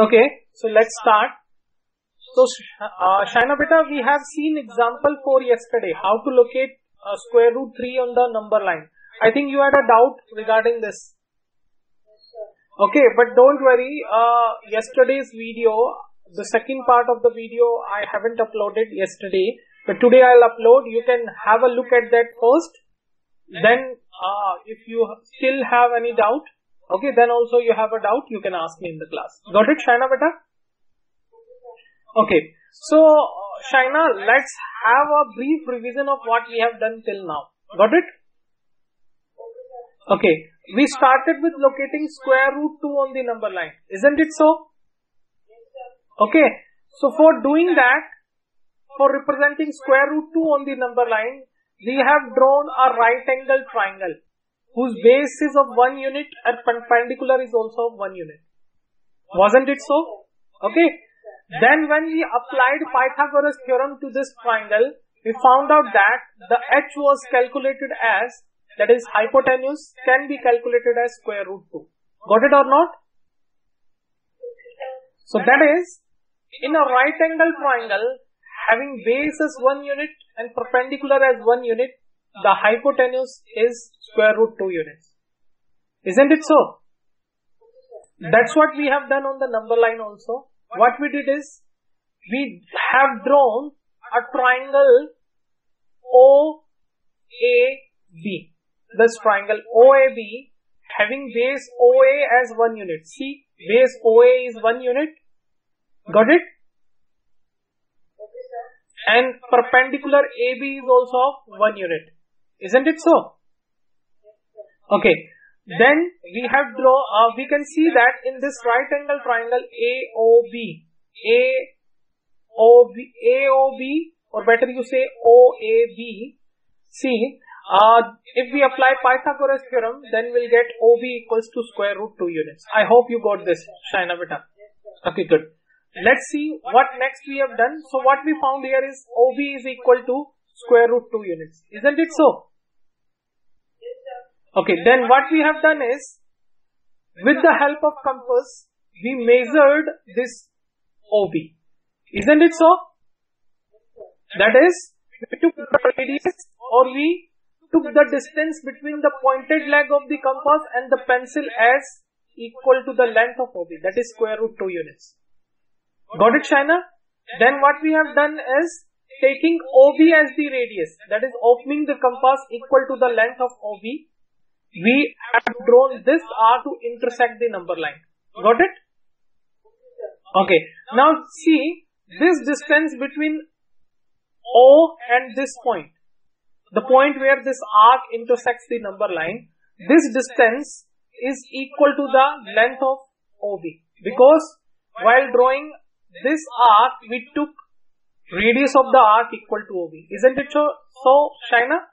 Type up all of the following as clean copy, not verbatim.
Okay, so let's start. So, Shaina beta, we have seen example 4 yesterday, how to locate square root 3 on the number line. I think you had a doubt regarding this. Okay, but don't worry, yesterday's video, the second part of the video I haven't uploaded yesterday, but today I'll upload. You can have a look at that first. Then, if you still have any doubt, okay, then also you have a doubt, you can ask me in the class. Got it, Shaina beta? Okay, so Shaina, let's have a brief revision of what we have done till now. Got it? Okay, we started with locating square root 2 on the number line. Isn't it so? Okay, so for doing that, for representing square root 2 on the number line, we have drawn a right angle triangle whose base is of 1 unit and perpendicular is also of 1 unit. Wasn't it so? Okay. Then when we applied Pythagoras theorem to this triangle, we found out that the h was calculated as, that is hypotenuse, can be calculated as square root 2. Got it or not? So that is, in a right angle triangle, having base as 1 unit and perpendicular as 1 unit, the hypotenuse is square root 2 units. Isn't it so? That's what we have done on the number line also. What we did is, we have drawn a triangle OAB. This triangle OAB having base OA as 1 unit. See, base OA is 1 unit. Got it? And perpendicular AB is also of 1 unit. Isn't it so? Okay. Then we have we can see that in this right angle triangle AOB, or better you say OAB. See, if we apply Pythagoras theorem, then we'll get OB equals to square root 2 units. I hope you got this, Shaina beta. Okay, good. Let's see what next we have done. So what we found here is OB is equal to square root 2 units. Isn't it so? Okay, then what we have done is, with the help of compass, we measured this OB. Isn't it so? That is, we took the radius, or we took the distance between the pointed leg of the compass and the pencil as equal to the length of OB. That is square root 2 units. Got it, Shaina? Then what we have done is, taking OB as the radius, that is opening the compass equal to the length of OB, we have drawn this R to intersect the number line. Got it? Okay. Now see, this distance between O and this point, the point where this arc intersects the number line, this distance is equal to the length of OB. Because while drawing this arc, we took radius of the arc equal to OB. Isn't it so, Shaina?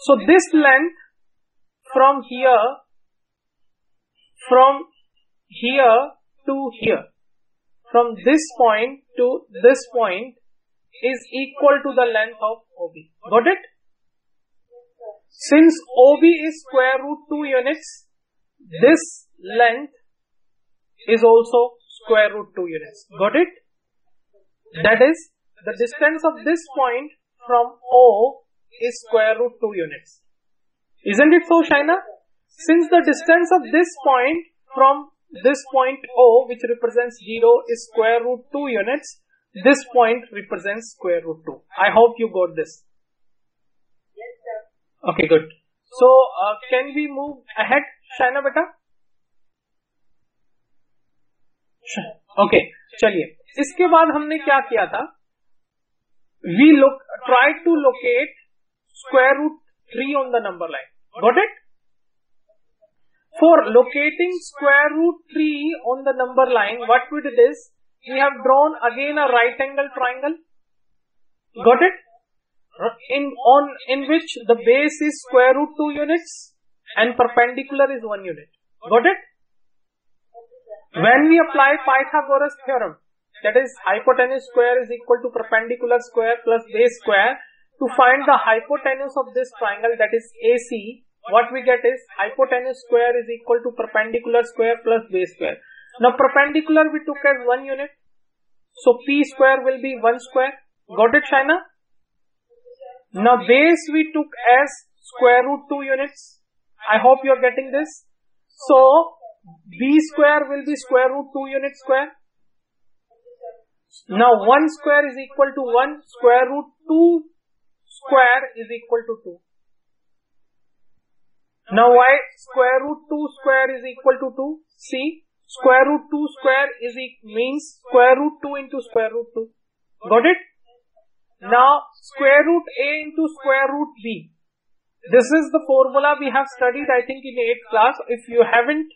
So this length from here to here, from this point to this point is equal to the length of OB. Got it? Since OB is square root 2 units, this length is also square root 2 units. Got it? That is, the distance of this point from O is square root 2 units. Isn't it so, Shaina? Since the distance of this point from this point O, which represents 0, is square root 2 units, this point represents square root 2. I hope you got this. Yes, sir. Okay, good. So, can we move ahead, Shaina beta? Okay, चलिए. इसके बाद हमने क्या किया था? We tried to locate square root 3 on the number line. Got it? For locating square root 3 on the number line, what we did is, we have drawn again a right angle triangle. Got it? In which the base is square root 2 units and perpendicular is 1 unit. Got it? When we apply Pythagoras theorem, that is hypotenuse square is equal to perpendicular square plus base square, to find the hypotenuse of this triangle, that is AC, what we get is hypotenuse square is equal to perpendicular square plus base square. Now perpendicular we took as 1 unit. So P square will be 1 square. Got it, Shaina? Now base we took as square root 2 units. I hope you are getting this. So B square will be square root 2 units square. Now 1 square is equal to 1. Square root 2 square is equal to 2. Now why square root 2 square is equal to 2? See, square root 2 square means square root 2 into square root 2. Got it? Now square root A into square root B. This is the formula we have studied, I think, in 8th class. If you haven't,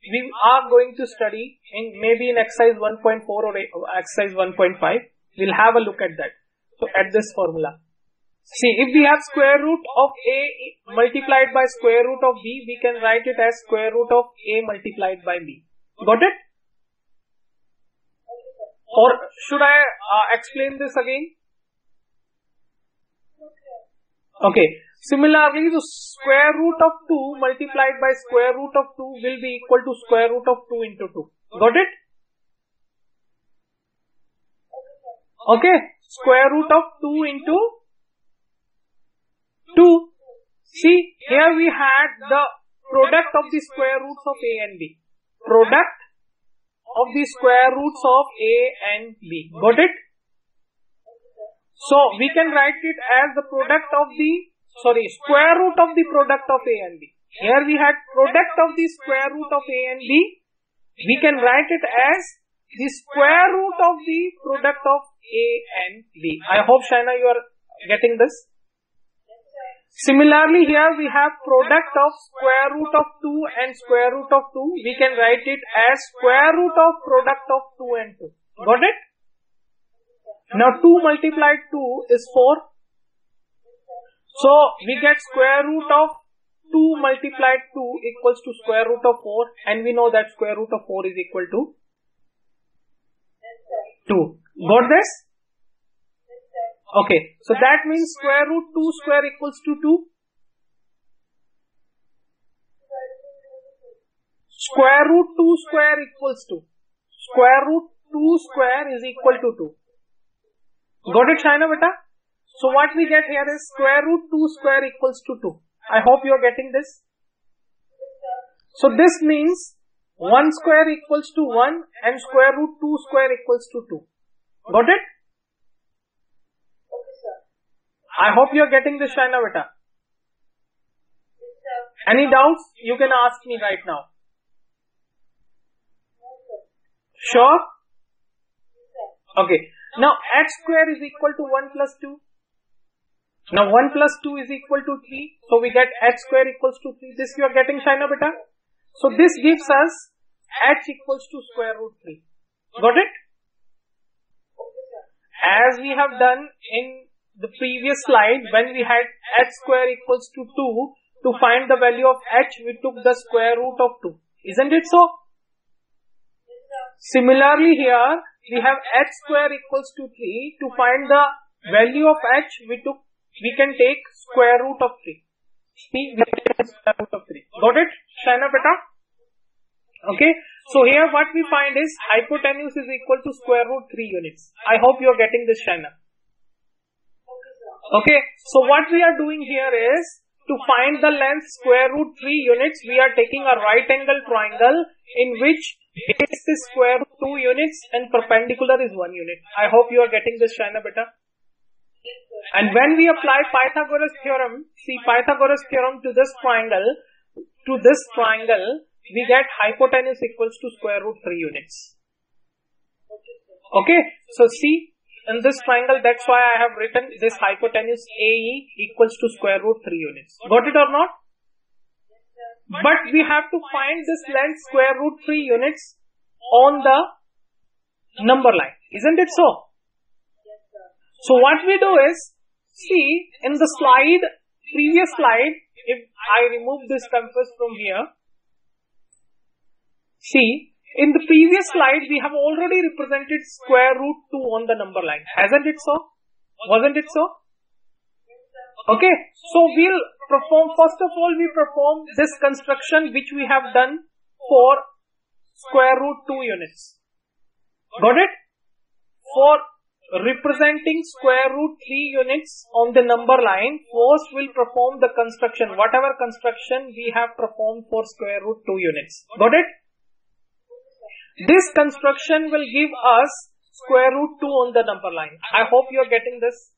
we are going to study maybe in exercise 1.4 or exercise 1.5. We'll have a look at that. So at this formula. See, if we have square root of A multiplied by square root of B, we can write it as square root of A multiplied by B. Got it? Or should I explain this again? Okay. Similarly, the square root of 2 multiplied by square root of 2 will be equal to square root of 2 into 2. Got it? Okay. Square root of 2 into 2. See, here we had the product of the square roots of A and B. Product of the square roots of A and B. Got it? So, we can write it as the product of the, square root of the product of A and B. Here we had product of the square root of A and B. We can write it as the square root of the product of A and B. I hope, Shaina, you are getting this. Similarly, here we have product of square root of 2 and square root of 2. We can write it as square root of product of 2 and 2. Got it? Now 2 multiplied 2 is 4. So we get square root of 2 multiplied 2 equals to square root of 4, and we know that square root of 4 is equal to 2. Got this? Okay, so that means square root 2 square equals to 2. Square root 2 square equals to, square root 2 square is equal to 2. Got it, Shaina beta? So what we get here is square root 2 square equals to 2. I hope you are getting this. So this means 1 square equals to 1 and square root 2 square equals to 2. Got it? I hope you are getting this, Shaina beta. Any doubts? You can ask me right now. Sure? Okay. Now x square is equal to 1 plus 2. Now 1 plus 2 is equal to 3. So we get h square equals to 3. This you are getting, Shaina beta. So this gives us h equals to square root 3. Got it? As we have done in the previous slide, when we had h square equals to 2, to find the value of h, we took the square root of 2. Isn't it so? Similarly here, we have h square equals to 3. To find the value of h, we can take square root of 3. See, we take square root of 3. Got it, Shaina beta? Okay. So here what we find is hypotenuse is equal to square root 3 units. I hope you are getting this, Shaina. Okay. So what we are doing here is, to find the length square root 3 units, we are taking a right angle triangle in which base is square root 2 units and perpendicular is 1 unit. I hope you are getting this, Shaina beta. And when we apply Pythagoras theorem, see Pythagoras theorem to this triangle, we get hypotenuse equals to square root 3 units. Okay. So see, in this triangle, that's why I have written this hypotenuse AE equals to square root 3 units. Got it or not? But we have to find this length square root 3 units on the number line. Isn't it so? So what we do is, see in the slide, previous slide, if I remove this compass from here, see, in the previous slide, we have already represented square root 2 on the number line. Hasn't it so? Wasn't it so? Okay. So we'll perform, first of all, we perform this construction which we have done for square root 2 units. Got it? For representing square root 3 units on the number line, first we'll perform the construction, whatever construction we have performed for square root 2 units. Got it? This construction will give us square root 2 on the number line. I hope you are getting this.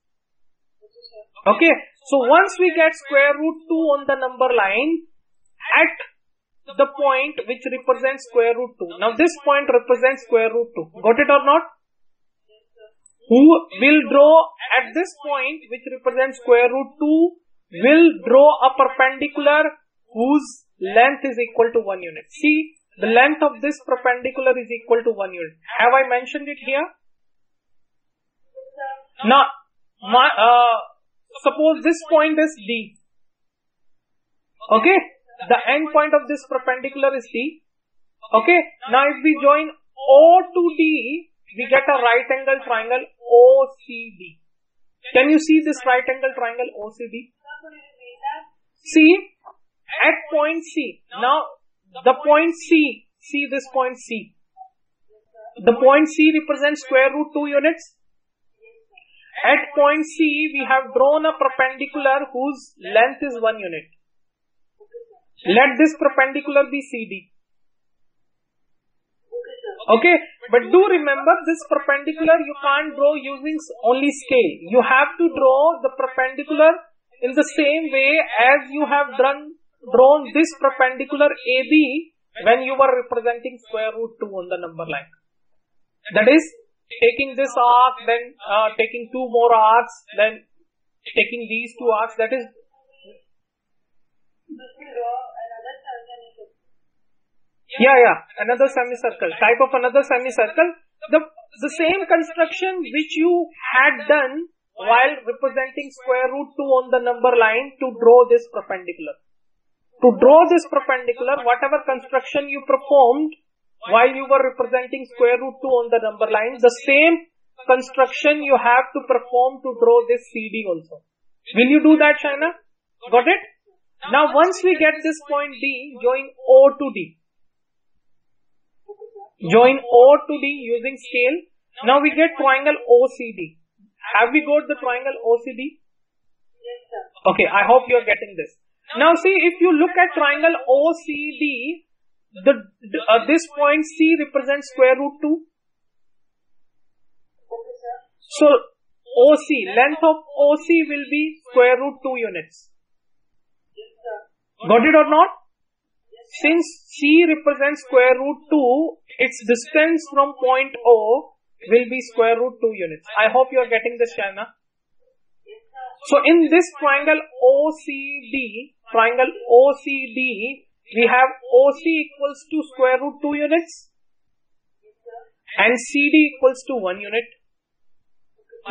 Okay, so once we get square root 2 on the number line at the point which represents square root 2. Now this point represents square root 2. Got it or not? Who will draw at this point which represents square root 2 will draw a perpendicular whose length is equal to 1 unit. See, the length of this perpendicular is equal to 1 unit. Have I mentioned it here? Now, suppose this point is D. Okay, the end point of this perpendicular is D. Okay, now if we join O to D, we get a right angle triangle OCD. Can you see this right angle triangle OCD? See, at point C. Now, the point C, see this point C. The point C represents square root 2 units. At point C, we have drawn a perpendicular whose length is 1 unit. Let this perpendicular be CD. Okay, but do remember this perpendicular you can't draw using only scale. You have to draw the perpendicular in the same way as you have drawn this perpendicular AB when you were representing square root 2 on the number line. That is, taking this arc, then taking two more arcs, then taking these two arcs. That is, another semicircle, type of another semicircle. The same construction which you had done while representing square root 2 on the number line to draw this perpendicular. To draw this perpendicular, whatever construction you performed while you were representing square root 2 on the number line, the same construction you have to perform to draw this CD also. Will you do that, Shaina? Got it? Now once we get this point D, join O to D. Join O to D using scale. Now we get triangle OCD. Have we got the triangle OCD? Yes, sir. Okay, I hope you are getting this. Now see, if you look at triangle OCD, this point C represents square root 2. Okay, sir. So OC, length of OC will be square root 2 units. Yes, sir. Got it or not? Since C represents square root 2, its distance from point O will be square root 2 units. I hope you are getting this, Shaina. Yes, sir. So in this triangle OCD, we have OC equals to square root 2 units Yes, sir. and CD equals to 1 unit.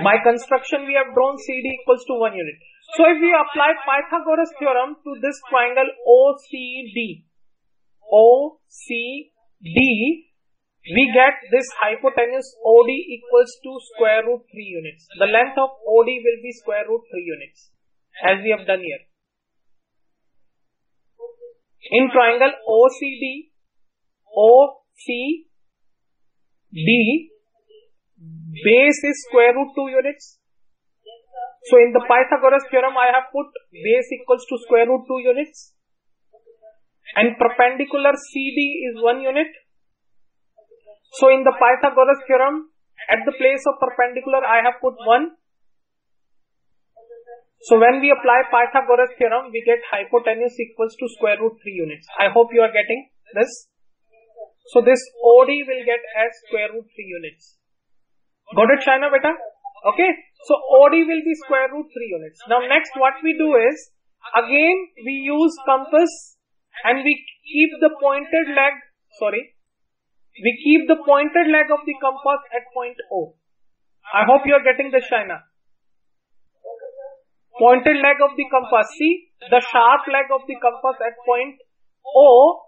By construction, we have drawn CD equals to 1 unit. So if we apply Pythagoras theorem to this triangle OCD, we get this hypotenuse OD equals to square root 3 units. The length of OD will be square root 3 units, as we have done here. In triangle OCD, base is square root 2 units. Yes, sir. So in the Pythagoras theorem, I have put base equals to square root 2 units. And perpendicular CD is 1 unit. So in the Pythagoras theorem, at the place of perpendicular, I have put 1. So when we apply Pythagoras theorem, we get hypotenuse equals to square root 3 units. I hope you are getting this. So this OD will get as square root 3 units. Got it, Shaina beta? Okay. So OD will be square root 3 units. Now next what we do is, again we use compass and we keep the pointed leg of the compass at point O. I hope you are getting this, Shaina. Pointed leg of the compass. See, the sharp leg of the compass at point O,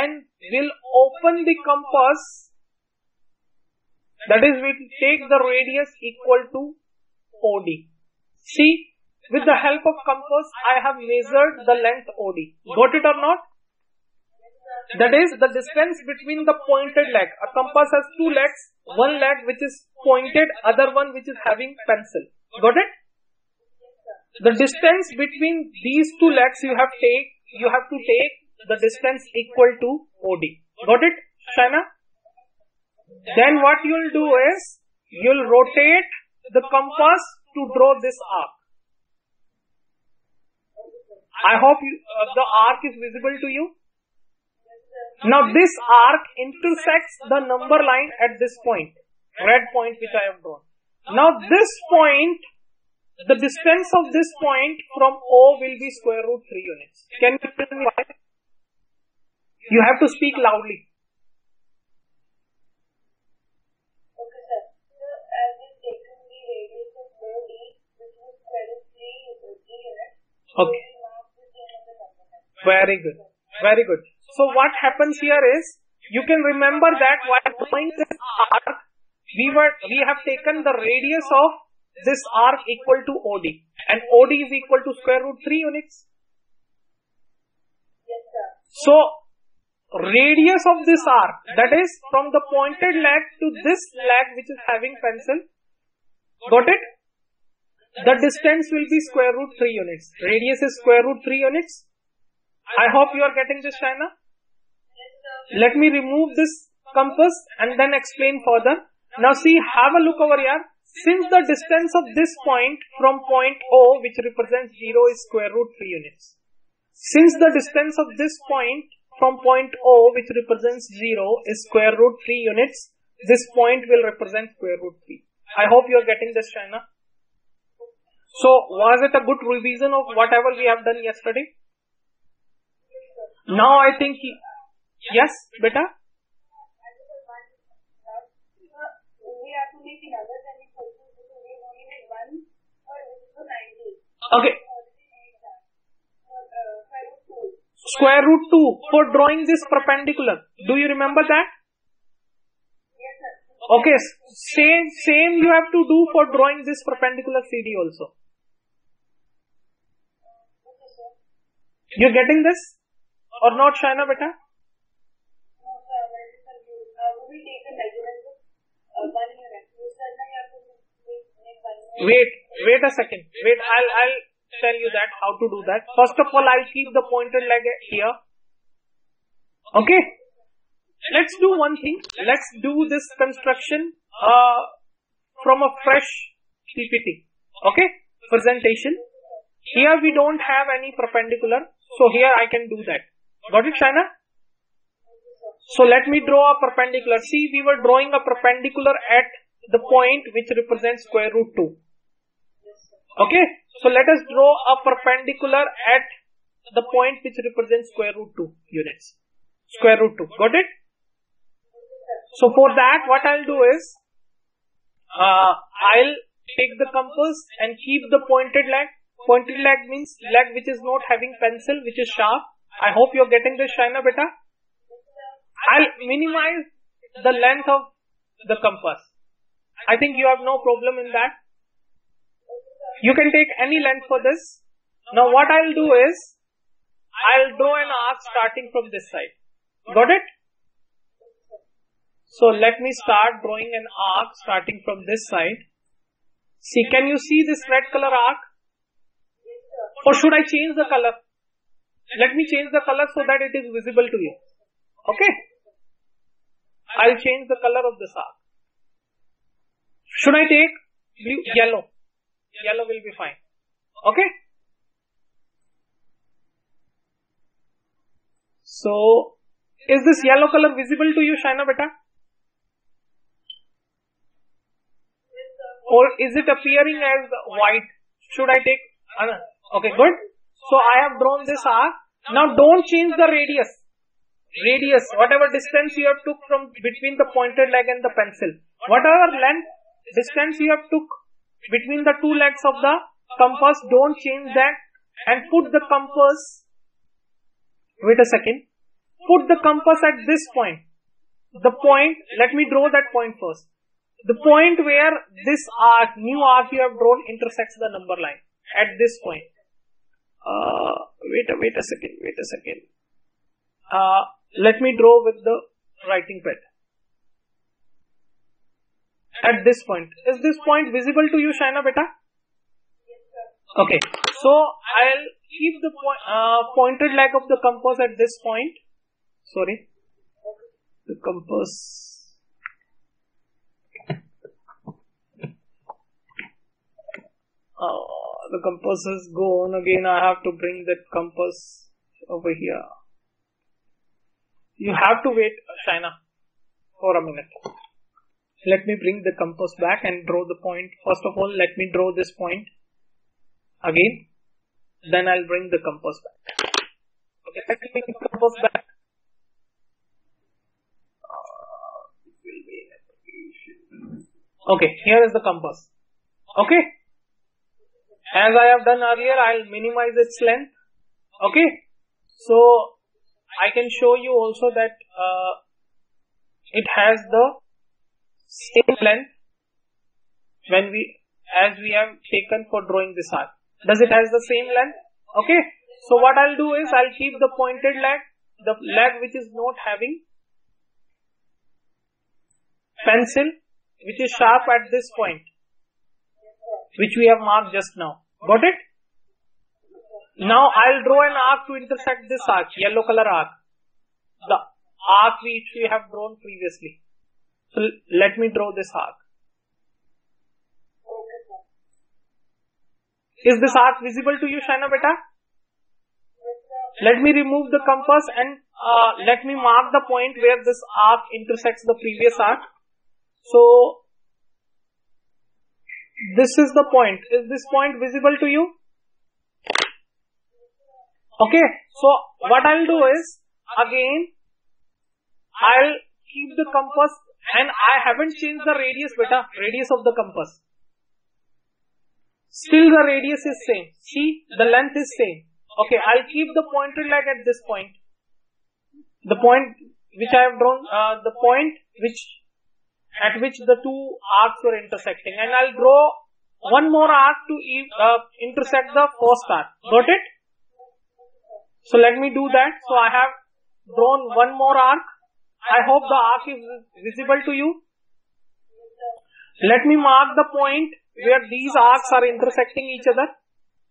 and will open the compass. That is, we take the radius equal to OD. See, with the help of compass, I have measured the length OD. Got it or not? That is the distance between the pointed leg. A compass has two legs, one leg which is pointed, other one which is having pencil. Got it? The distance between these two legs you have to take the distance equal to OD. Got it, Shaina? Then what you'll do is you'll rotate the compass to draw this arc. I hope the arc is visible to you. Now this arc intersects the number line at this point, red point which I have drawn. Now this point, the distance of this point from O will be square root 3 units. Can you tell me why? You have to speak loudly. Okay, sir. So, as you've taken the radius of OD, which was square root 3 units, Okay. we mark the same as the number line. Very good. Very good. So what happens here is, you can remember that while drawing this arc, we have taken the radius of this arc equal to OD, and OD is equal to square root 3 units. Yes, sir. So radius of this arc, that is from the pointed leg to this leg which is having pencil, got it? The distance will be square root 3 units. Radius is square root 3 units. I hope you are getting this, Shaina. Yes, sir. Let me remove this compass and then explain further. Now see, have a look over here. Since the distance of this point from point O, which represents 0, is square root 3 units. Since the distance of this point from point O, which represents 0, is square root 3 units, this point will represent square root 3. I hope you are getting this, Shaina. So, was it a good revision of whatever we have done yesterday? Now I think, yes, beta? We have to make another semi-circle because we have only made one for 90. Okay. Square root 2. Square root 2 for drawing this perpendicular. Do you remember that? Yes, sir. Okay, same you have to do for drawing this perpendicular CD also. Okay, sir. You're getting this? Or not, Shaina, beta? No, sir, I'm very confused. Will we take the measurements of 1 unit? You said that you have to make 1 unit. Wait a second. Wait, I'll tell you that, how to do that. First of all, I'll keep the pointed leg here. Okay? Let's do one thing. Let's do this construction from a fresh PPT. Okay? Presentation. Here we don't have any perpendicular. So here I can do that. Got it, Shaina? So let me draw a perpendicular. See, we were drawing a perpendicular at the point which represents square root 2. Okay? So let us draw a perpendicular at the point which represents square root 2 units. Square root 2. Got it? So for that, what I'll do is, I'll take the compass and keep the pointed leg. Pointed leg means leg which is not having pencil, which is sharp. I hope you're getting this, Shaina, beta. I'll minimize the length of the compass. I think you have no problem in that. You can take any length for this. Now what I'll do is, I'll draw an arc starting from this side. Got it? So let me start drawing an arc starting from this side. See, can you see this red color arc? Or should I change the color? Let me change the color so that it is visible to you. Okay? I'll change the color of this arc. Should I take blue? Yellow. Yellow will be fine. Okay? So, is this yellow color visible to you, Shaina, beta? Or is it appearing as white? Should I take another? Okay, good. So I have drawn this arc. Now don't change the radius. Radius, whatever distance you have took from between the pointed leg and the pencil. Whatever length, distance you have took between the two legs of the compass, don't change that and put the compass. Wait a second. Put the compass at this point. The point, let me draw that point first. The point where this arc, new arc you have drawn intersects the number line. At this point. Wait a second. let me draw with the writing pad. At this point. Is this point visible to you, Shaina beta? Okay. So I'll keep the pointed leg of the compass at this point. Sorry. The compass. The compass is gone again. I have to bring that compass over here. You have to wait, Shaina, for a minute. Let me bring the compass back and draw the point. First of all, let me draw this point again. Then I'll bring the compass back. Okay, let me bring the compass back. Okay, here is the compass. Okay. As I have done earlier, I'll minimize its length. Okay. So, I can show you also that it has the same length as we have taken for drawing this arc. Does it has the same length? Okay. So what I'll do is I'll keep the pointed leg, the leg which is not having pencil, which is sharp at this point, which we have marked just now. Got it? Now I'll draw an arc to intersect this arc, yellow color arc, the arc which we have drawn previously. So let me draw this arc. Is this arc visible to you, Shaina beta? Let me remove the compass and let me mark the point where this arc intersects the previous arc. So this is the point. Is this point visible to you? Okay. So what I'll do is, again, I'll keep the compass and I haven't changed the radius beta, radius of the compass. Still the radius is same. See, the length is same. Okay, I'll keep the pointed leg at this point. The point which I have drawn, the point at which the two arcs were intersecting, and I'll draw one more arc to intersect the first arc. Got it? So let me do that. So I have drawn one more arc. I hope the arc is visible to you. Let me mark the point where these arcs are intersecting each other.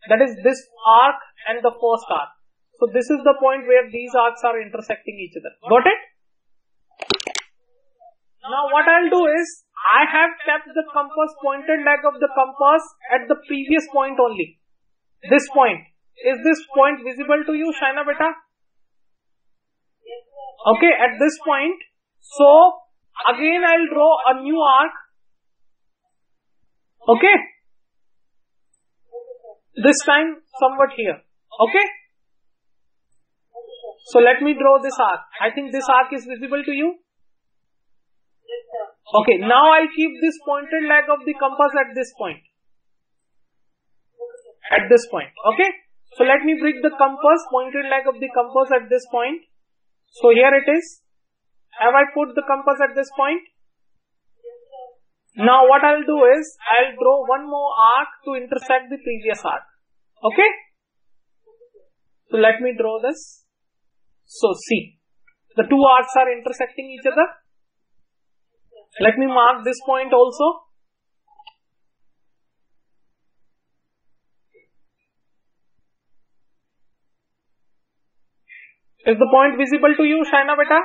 That is this arc and the first arc. So this is the point where these arcs are intersecting each other. Got it? Now what I'll do is, I have kept the compass, pointed leg of the compass at the previous point only. This point. Is this point visible to you, Shaina beta? Okay, at this point. So, again I'll draw a new arc. Okay. This time somewhat here. Okay. So let me draw this arc. I think this arc is visible to you. Okay, now I'll keep this pointed leg of the compass at this point. At this point. Okay. So let me bring the compass, pointed leg of the compass at this point. So here it is. Have I put the compass at this point? Now what I'll do is, I'll draw one more arc to intersect the previous arc. Okay. So let me draw this. So see, the two arcs are intersecting each other. Let me mark this point also. Is the point visible to you, Shaina beta?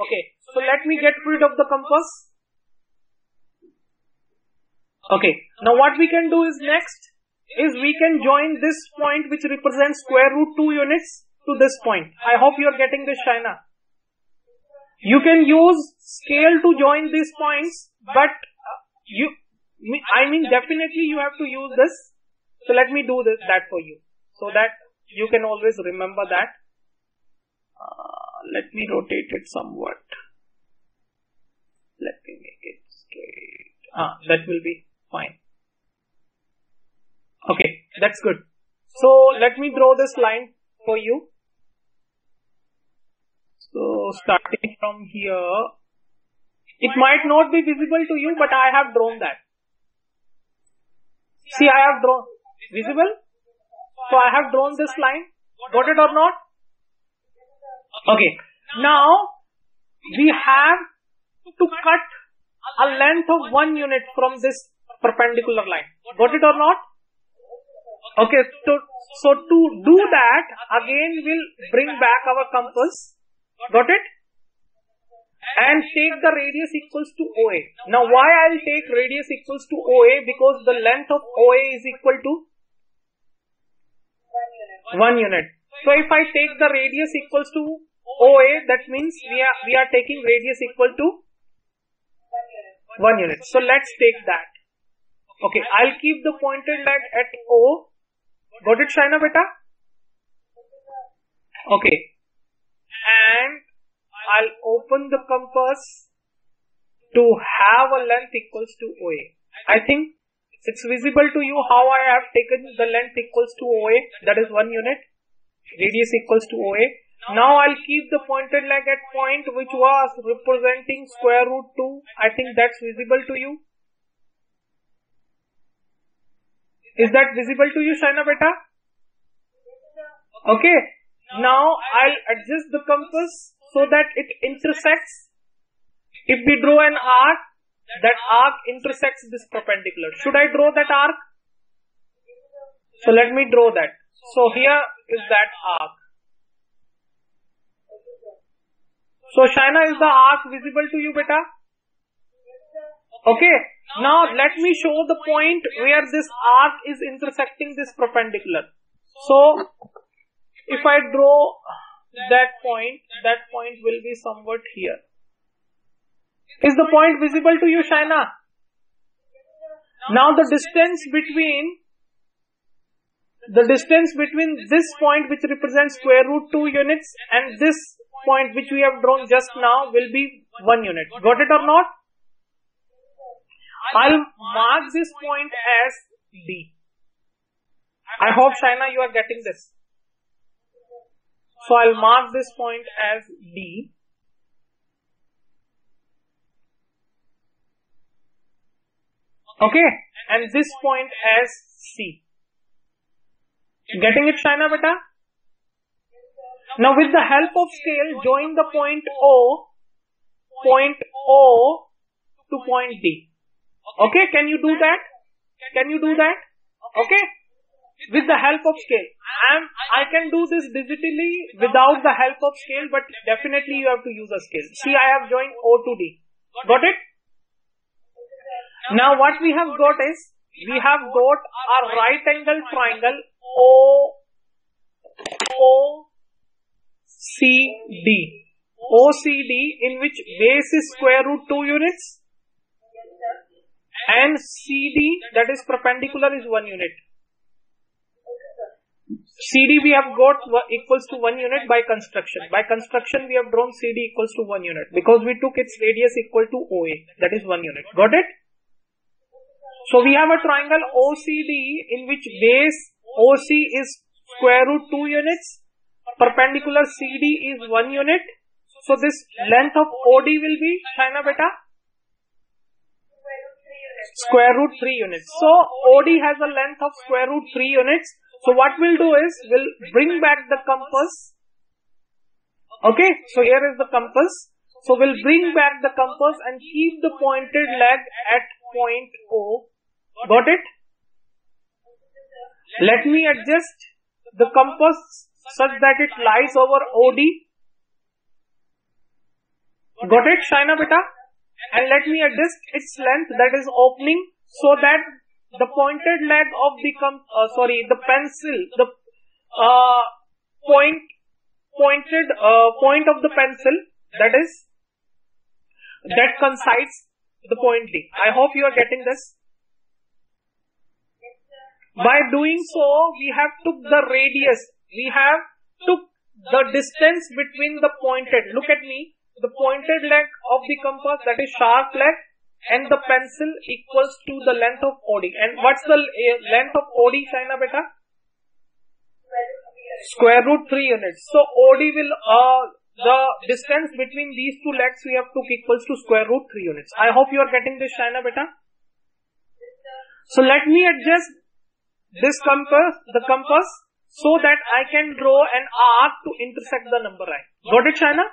Okay, so let me get rid of the compass. Okay, now what we can do is next, is we can join this point which represents square root 2 units to this point. I hope you are getting this, Shaina. You can use scale to join these points, but definitely you have to use this. So let me do that for you, so that you can always remember that. Let me rotate it somewhat. Let me make it straight. That will be fine. Okay, that's good. So let me draw this line for you. So starting from here, it might not be visible to you, but I have drawn that. See, I have drawn, visible? So I have drawn this line. Got it or not? Okay. Now we have to cut a length of 1 unit from this perpendicular line. Got it or not? Okay. So to do that, again we'll bring back our compass. Got it? And take the radius equals to OA. Now why I'll take radius equals to OA? Because the length of OA is equal to 1 unit. So if I take the radius equals to OA, that means we are taking radius equal to 1 unit. So let's take that. Okay, I'll keep the pointed leg at O. Got it, Shaina beta? Okay. And I'll open the compass to have a length equals to OA. I think it's visible to you how I have taken the length equals to OA, that is 1 unit. Radius equals to OA. Now I'll keep the pointed leg at point which was representing square root 2. I think that's visible to you. Is that visible to you, Shaina beta? Okay. Now I'll adjust the compass so that it intersects. If we draw an arc, that arc intersects this perpendicular. Should I draw that arc? So let me draw that. So here is that arc. So Shaina, is the arc visible to you beta? Okay. Now let me show the point where this arc is intersecting this perpendicular. So if I draw that point will be somewhat here. Is the point visible to you, Shaina? Now the distance between this point which represents square root 2 units and this point which we have drawn just now will be 1 unit. Got it or not? I'll mark this point as D. I hope, Shaina, you are getting this. So I'll mark this point as D. Okay. And this point as C. Getting it, Shaina beta? Now with the help of scale, join the point O to point D. Okay, can you do that? Can you do that? Okay. With the help of scale. I can do this digitally without the help of scale, but definitely you have to use a scale. See, I have joined O to D. Got it? Now what we have got is, we have got a right angle triangle OCD, in which base is square root 2 units and CD, that is perpendicular, is 1 unit. CD we have got equals to 1 unit by construction. By construction we have drawn CD equals to 1 unit because we took its radius equal to OA, that is 1 unit. Got it? So we have a triangle OCD in which base OC is square root 2 units, perpendicular CD is 1 unit. So this length of OD will be, Shaina beta? Square root 3 units. So OD has a length of square root 3 units. So what we'll do is, we'll bring back the compass. Okay, so here is the compass. So we'll bring back the compass and keep the pointed leg at point O. Got it? Let me adjust the compass such that it lies over OD. Got it, Shaina beta? And let me adjust its length, that is opening, so that the pointed leg of the pencil, the point of the pencil, that coincides the point D. I hope you are getting this. By doing so, we have took the radius, we have took the distance between the pointed, look at me, the pointed leg of the compass, that is sharp leg, and the pencil equals to the length of OD. And what's the length of OD, Shaina beta? Square root 3 units. So OD will, the distance between these two legs we have took equals to square root 3 units. I hope you are getting this, Shaina beta. So let me adjust this compass, so that I can draw an arc to intersect the number line. Got it, Shaina?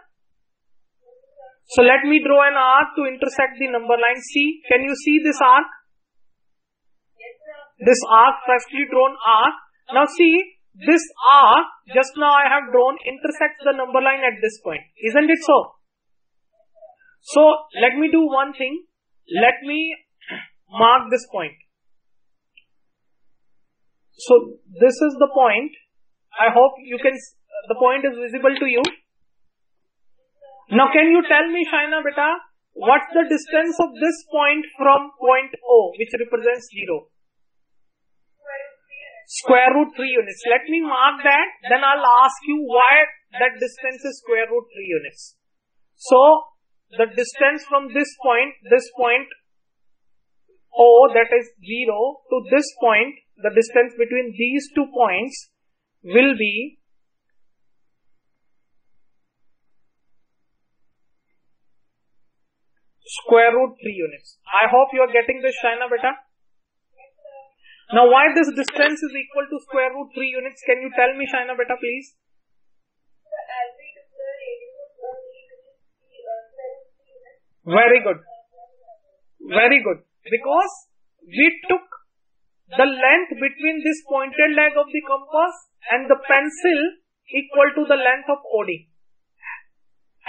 So let me draw an arc to intersect the number line. See, can you see this arc? This arc, freshly drawn arc. Now see, this arc, just now I have drawn, intersects the number line at this point. Isn't it so? So let me do one thing. Let me mark this point. So this is the point. I hope you can, the point is visible to you. Now can you tell me, Shaina beta, what's the distance of this point from point O, which represents 0? Square root 3 units. Let me mark that, then I'll ask you why that distance is square root 3 units. So the distance from this point O, that is 0, to this point, the distance between these 2 points will be square root 3 units. I hope you are getting this, Shaina beta. Now why this distance is equal to square root 3 units? Can you tell me, Shaina beta, please? Very good. Very good. Because we took the length between this pointed leg of the compass and the pencil equal to the length of OD.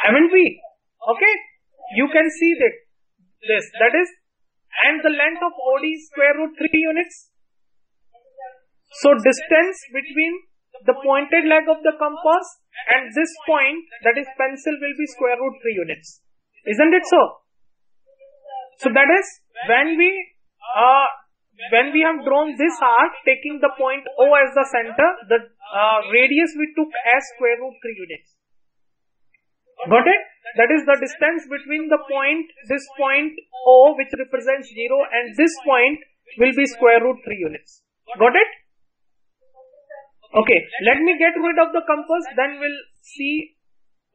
Haven't we? Okay. You can see that is, and the length of OD is square root 3 units. So distance between the pointed leg of the compass and this point, that is pencil, will be square root 3 units. Isn't it so? So that is when we have drawn this arc, taking the point O as the center, the radius we took as square root 3 units. Got it? That is the distance between the point, this point O, which represents 0, and this point will be square root 3 units. Got it? Okay, let me get rid of the compass, then we'll see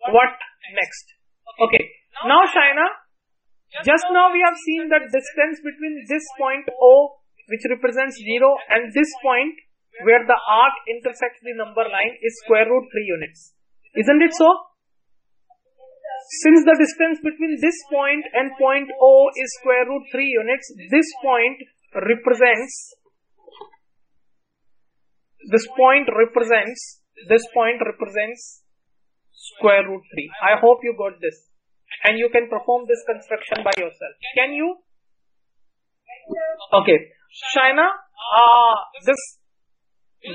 what next. Okay, now Shaina, just now we have seen that distance between this point O, which represents 0, and this point where the arc intersects the number line is square root 3 units. Isn't it so? Since the distance between this point and point O is square root 3 units, this point represents square root 3. I hope you got this. And you can perform this construction by yourself. Can you? Okay. Shaina, this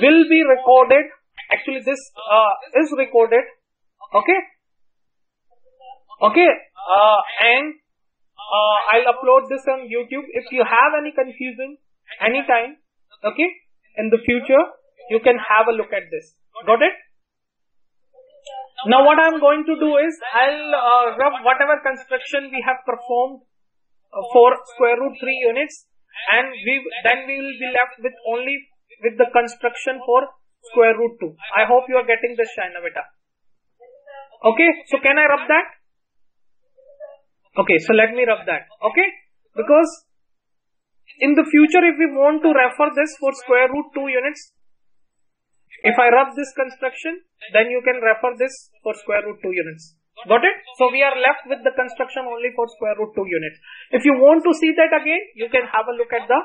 will be recorded. Actually, this is recorded. Okay? Okay. And I'll upload this on YouTube. If you have any confusion, anytime, okay, in the future, you can have a look at this. Got it? Now what I'm going to do is, I'll rub whatever construction we have performed for square root 3 units, and then we will be left with only with the construction for square root 2. I hope you are getting this, Shaina beta. Okay, so can I rub that? Okay, so let me rub that. Okay, because in the future, if we want to refer this for square root 2 units, if I rub this construction, then you can refer this for square root 2 units. Got it? So we are left with the construction only for square root 2 units. If you want to see that again, you can have a look at the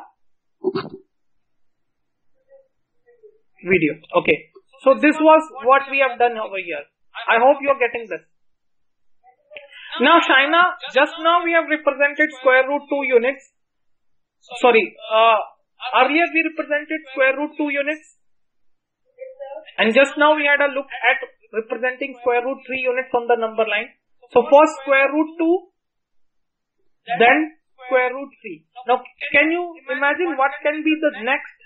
video. Okay. So this was what we have done over here. I hope you are getting this. Now Shaina, just now we have represented square root 2 units. Sorry, earlier we represented square root 2 units. And just now we had a look at representing square root 3 units on the number line. So first square root 2, then square root 3. Now can you imagine what can be the next?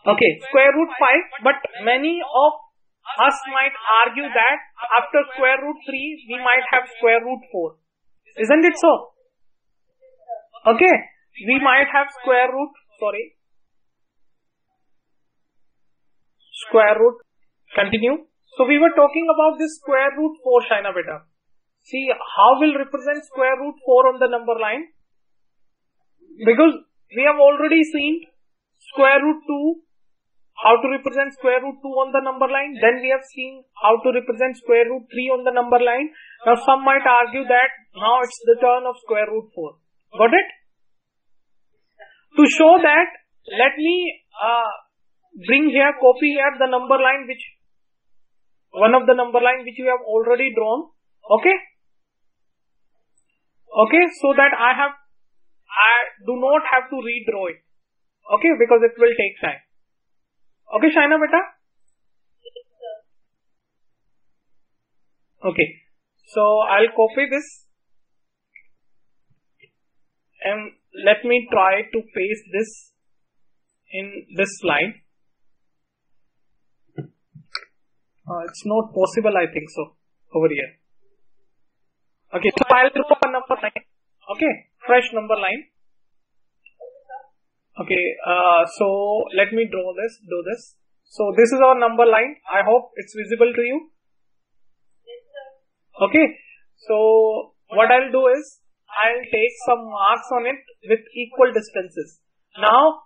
Okay, square root 5, but many of us might argue that after square root 3, we might have square root 4. Isn't it so? Okay, we might have square root, square root, continue. So we were talking about this square root 4, Shaina beta. See, how will represent square root 4 on the number line? Because we have already seen square root 2, how to represent square root 2 on the number line. Then we have seen how to represent square root 3 on the number line. Now some might argue that now it's the turn of square root 4. Got it? To show that, let me copy here the number line one of the number line which we have already drawn. Okay? Okay, so that I do not have to redraw it. Okay, because it will take time. Okay, Shaina beta? Okay, so I'll copy this and let me try to paste this in this slide. It's not possible, I think so, over here. Okay, so I'll draw a number line. Okay, fresh number line. Okay, so let me do this. So this is our number line. I hope it's visible to you. Okay, so what I'll do is I'll take some marks on it with equal distances. Now,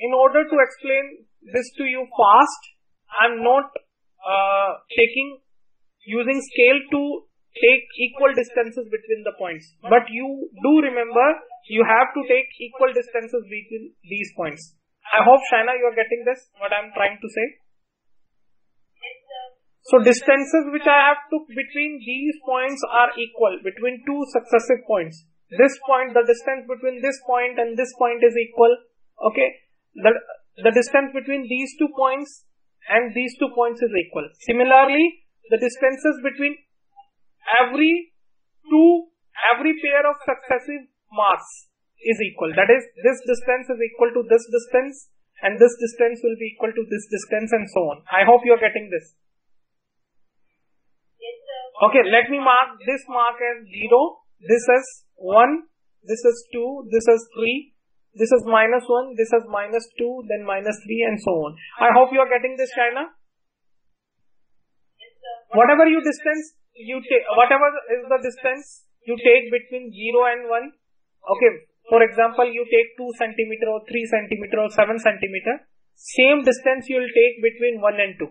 in order to explain this to you fast, I'm not using scale to take equal distances between the points. But you do remember, you have to take equal distances between these points. I hope, Shaina, you are getting this, what I'm trying to say. So distances which I have took between these points are equal, between two successive points. This point, the distance between this point and this point is equal. Okay, the distance between these 2 points and these 2 points is equal. Similarly, the distances between every pair of successive marks is equal. That is, this distance is equal to this distance and this distance will be equal to this distance and so on. I hope you are getting this. Okay, let me mark this mark as 0, this is 1, this is 2, this is 3, this is minus 1, this is minus 2, then minus 3 and so on. I hope you are getting this, Shaina. Whatever is the distance you take between 0 and 1. Okay, for example, you take 2 centimeter or 3 centimeter or 7 centimeter. Same distance you will take between 1 and 2.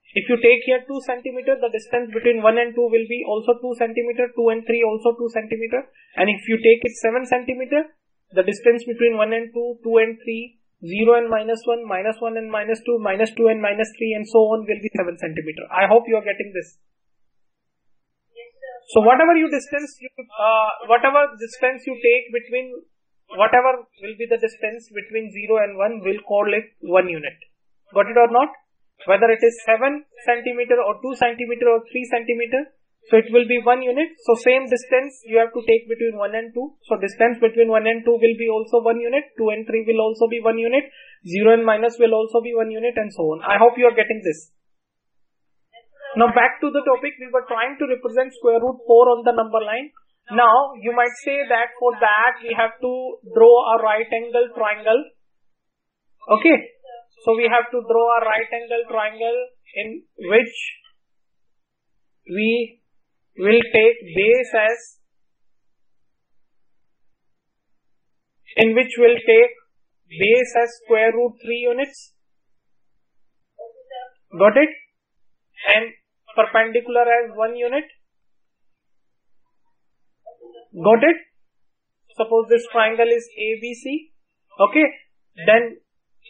If you take here 2 centimeter, the distance between 1 and 2 will be also 2 centimeter, 2 and 3 also 2 centimeter. And if you take it 7 centimeter, the distance between 1 and 2, 2 and 3, 0 and minus 1 and minus 2 and minus 3 and so on will be 7 centimeter. I hope you are getting this. So whatever distance you take between, whatever will be the distance between 0 and 1, we'll call it 1 unit. Got it or not? Whether it is 7 centimeter or 2 centimeter or 3 centimeter, so it will be 1 unit. So same distance you have to take between 1 and 2. So distance between 1 and 2 will be also 1 unit. 2 and 3 will also be 1 unit. 0 and minus will also be 1 unit and so on. I hope you are getting this. Now back to the topic, we were trying to represent square root 4 on the number line. Now you might say that for that we have to draw a right angle triangle. Okay. So we have to draw a right angle triangle in which we will take base as square root 3 units. Got it? And perpendicular as 1 unit. Got it? Suppose this triangle is ABC. Okay. Then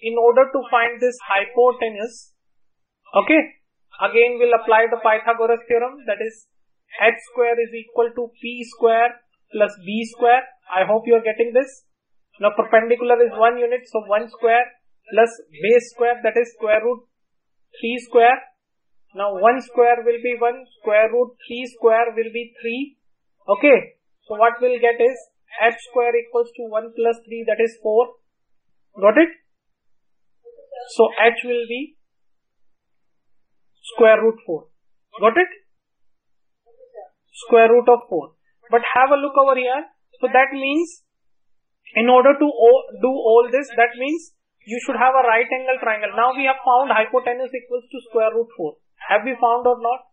in order to find this hypotenuse, okay, again we'll apply the Pythagoras theorem, that is h square is equal to p square plus b square. I hope you are getting this. Now perpendicular is 1 unit, so 1 square plus base square, that is square root 3 square. Now 1 square will be 1, square root 3 square will be 3. Okay, so what we'll get is h square equals to 1 plus 3, that is 4. Got it? So h will be square root 4. Got it? Square root of 4. But have a look over here. So that means, in order to do all this, that means you should have a right angle triangle. Now we have found hypotenuse equals to square root 4. Have we found or not?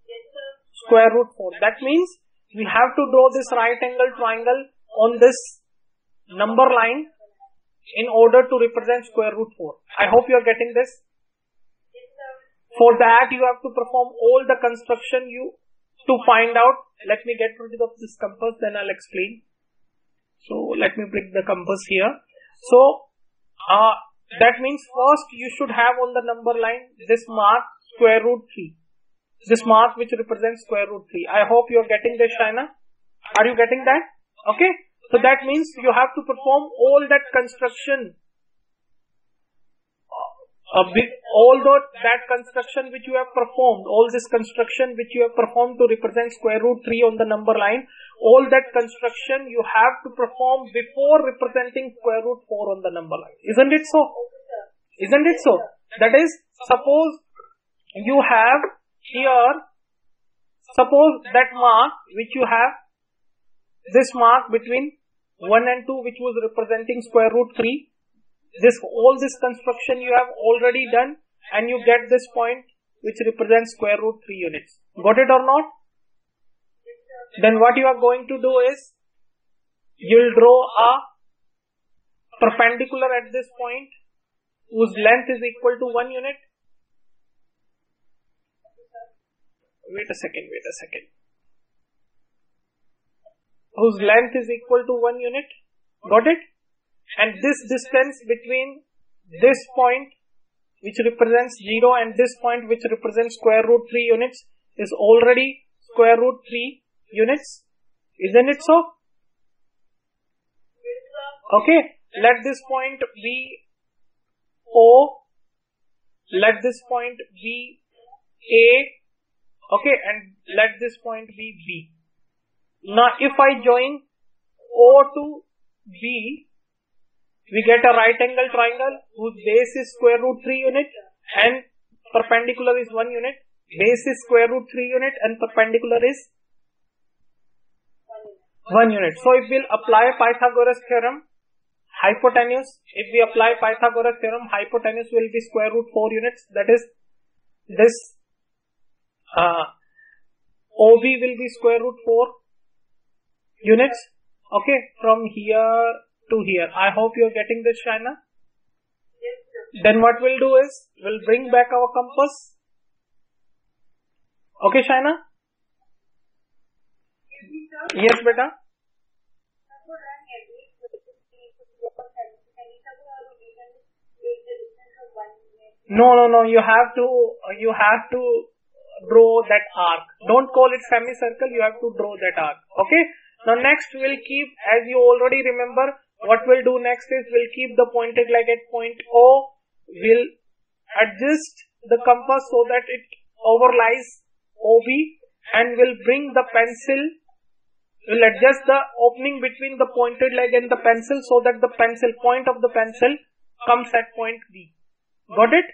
Yes, sir. Square root 4. That means we have to draw this right angle triangle on this number line in order to represent square root 4. I hope you are getting this. For that, you have to perform all the construction to find out. Let me get rid of this compass, then I'll explain. So let me bring the compass here. So that means first you should have on the number line this mark square root 3. This mark which represents square root 3. I hope you are getting this, Shaina. Are you getting that? Okay. So that means you have to perform all that construction. That construction which you have performed, all this construction which you have performed to represent square root 3 on the number line, all that construction you have to perform before representing square root 4 on the number line. Isn't it so? Isn't it so? That is, suppose you have here, suppose that mark which you have, this mark between 1 and 2 which was representing square root 3, all this construction you have already done, and you get this point which represents square root 3 units. Got it or not? Then what you are going to do is, you will draw a perpendicular at this point whose length is equal to 1 unit. Wait a second. Whose length is equal to 1 unit. Got it? And this distance between this point which represents 0 and this point which represents square root 3 units is already square root 3 units. Isn't it so? Okay. Let this point be O. Let this point be A. Okay. And let this point be B. Now if I join O to B, we get a right angle triangle whose base is square root 3 unit and perpendicular is 1 unit. Base is square root 3 unit and perpendicular is 1 unit. So if we'll apply Pythagoras theorem, hypotenuse, if we apply Pythagoras theorem, hypotenuse will be square root 4 units. That is, this OB will be square root 4 units. Okay, from here to here. I hope you are getting this, Shaina. Yes, sir. Then what we'll do is, we'll bring back our compass. Okay, Shaina? Yes, beta. No. You have to draw that arc. Don't call it semicircle. You have to draw that arc. Okay. Now next we'll keep, as you already remember, what we'll do next is we'll keep the pointed leg at point O. We'll adjust the compass so that it overlies OB, and we'll bring the pencil. We'll adjust the opening between the pointed leg and the pencil so that the pencil point of the pencil comes at point B. Got it?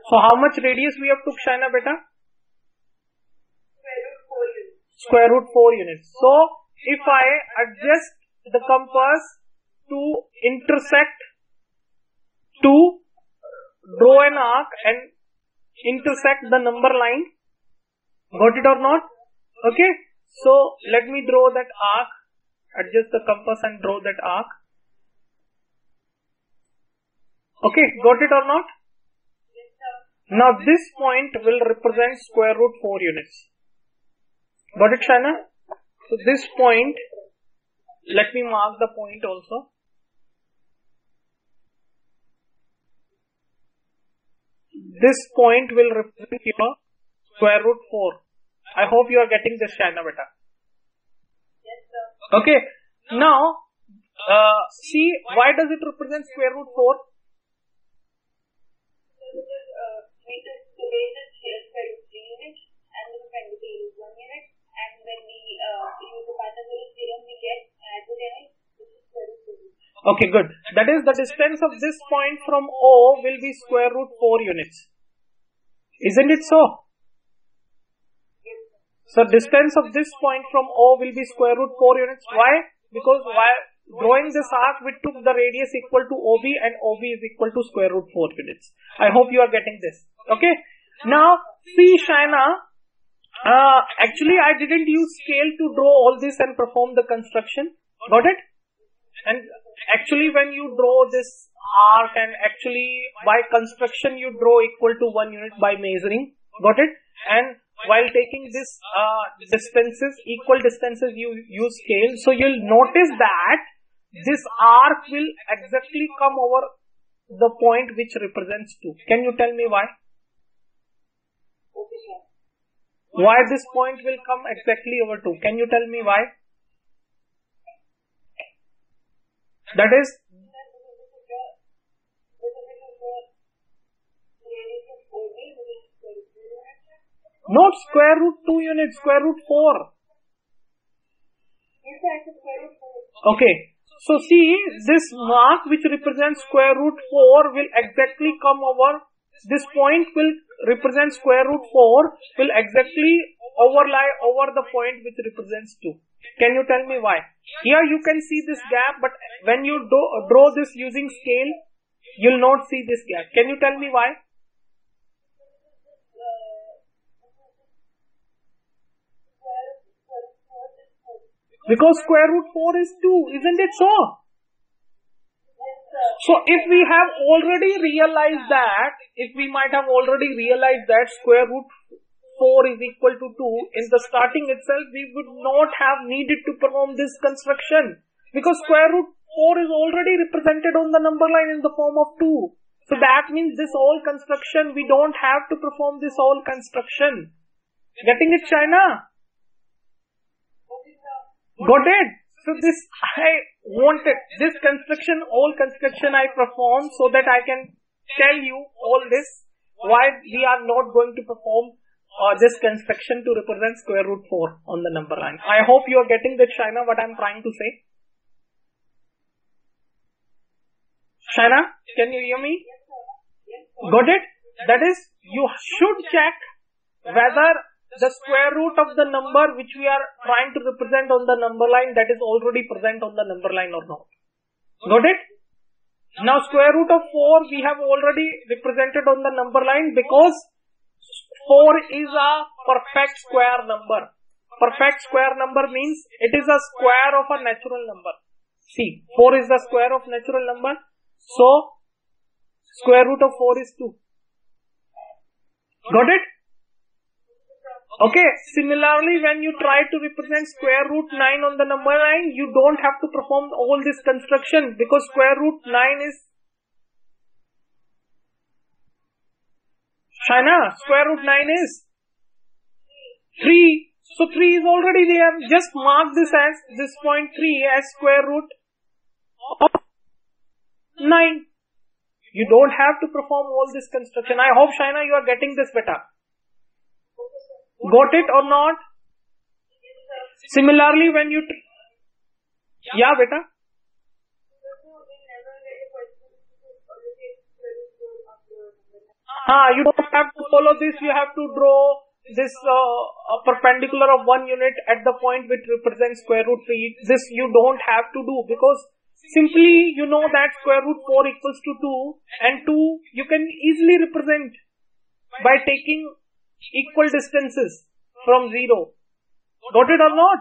So how much radius we have took, Shaina beta? Square root 4 units. So if I adjust the compass to intersect, to draw an arc and intersect the number line, got it or not? Okay. So let me draw that arc, adjust the compass and draw that arc. Okay, got it or not? Yes, sir. Now this point will represent square root 4 units. Got it, Shaina? So this point, let me mark the point also. This point will represent your square root 4. I hope you are getting this, Shaina beta. Yes, sir. Okay. Now, see, why does it represent square root 4? The base is square root 3 units and the perpendicular is 1 unit. And when we use the Pythagoras theorem, we get hypotenuse, which is square root 4 units. Okay, good. That is, the distance of this point from O will be square root 4 units. Isn't it so? Yes, sir. So distance of this point from O will be square root 4 units. Why? Because while drawing this arc, we took the radius equal to OB and OB is equal to square root 4 units. I hope you are getting this. Okay. Now, see, Shaina, actually I didn't use scale to draw all this and perform the construction. Got it? And actually when you draw this arc, and actually by construction you draw equal to 1 unit by measuring, got it? And while taking this distances, equal distances, you use scale. So you'll notice that this arc will exactly come over the point which represents 2. Can you tell me why? Okay, sir. Why this point will come exactly over 2? Can you tell me why? That is, not square root 2 units, square root 4. Okay. So see, this mark which represents square root 4 will exactly come over, this point will represent square root 4, will exactly overlie over the point which represents 2. Can you tell me why? Here you can see this gap, but when you draw this using scale, you'll not see this gap. Can you tell me why? Because square root 4 is 2, isn't it so? So if we have already realized that, square root 4 is equal to 2, in the starting itself, we would not have needed to perform this construction. Because square root 4 is already represented on the number line in the form of 2. So that means this whole construction, we don't have to perform this whole construction. Getting it, China? Got it? So this, I wanted, this construction, all construction I performed so that I can tell you all this, why we are not going to perform this construction to represent square root 4 on the number line. I hope you are getting that, China, what I'm trying to say. China, can you hear me? Yes, sir. Yes, sir. Got it? That is, you should check whether the square root of the number which we are trying to represent on the number line, that is already present on the number line or not. Got it? Now square root of 4 we have already represented on the number line because 4 is a perfect square number. Perfect square number means it is a square of a natural number. See, 4 is the square of natural number. So, square root of 4 is 2. Got it? Okay, similarly when you try to represent square root 9 on the number line, you don't have to perform all this construction because square root 9 is China, square root 9 is 3. So 3 is already there. Just mark this as, this point 3 as square root of 9. You don't have to perform all this construction. I hope, China, you are getting this better. Got it or not? Similarly, when you... Yeah, beta? You don't have to follow this. You have to draw this perpendicular of 1 unit at the point which represents square root 3. This you don't have to do because simply you know that square root 4 equals to 2 and 2 you can easily represent by taking equal distances from 0. Got it or not?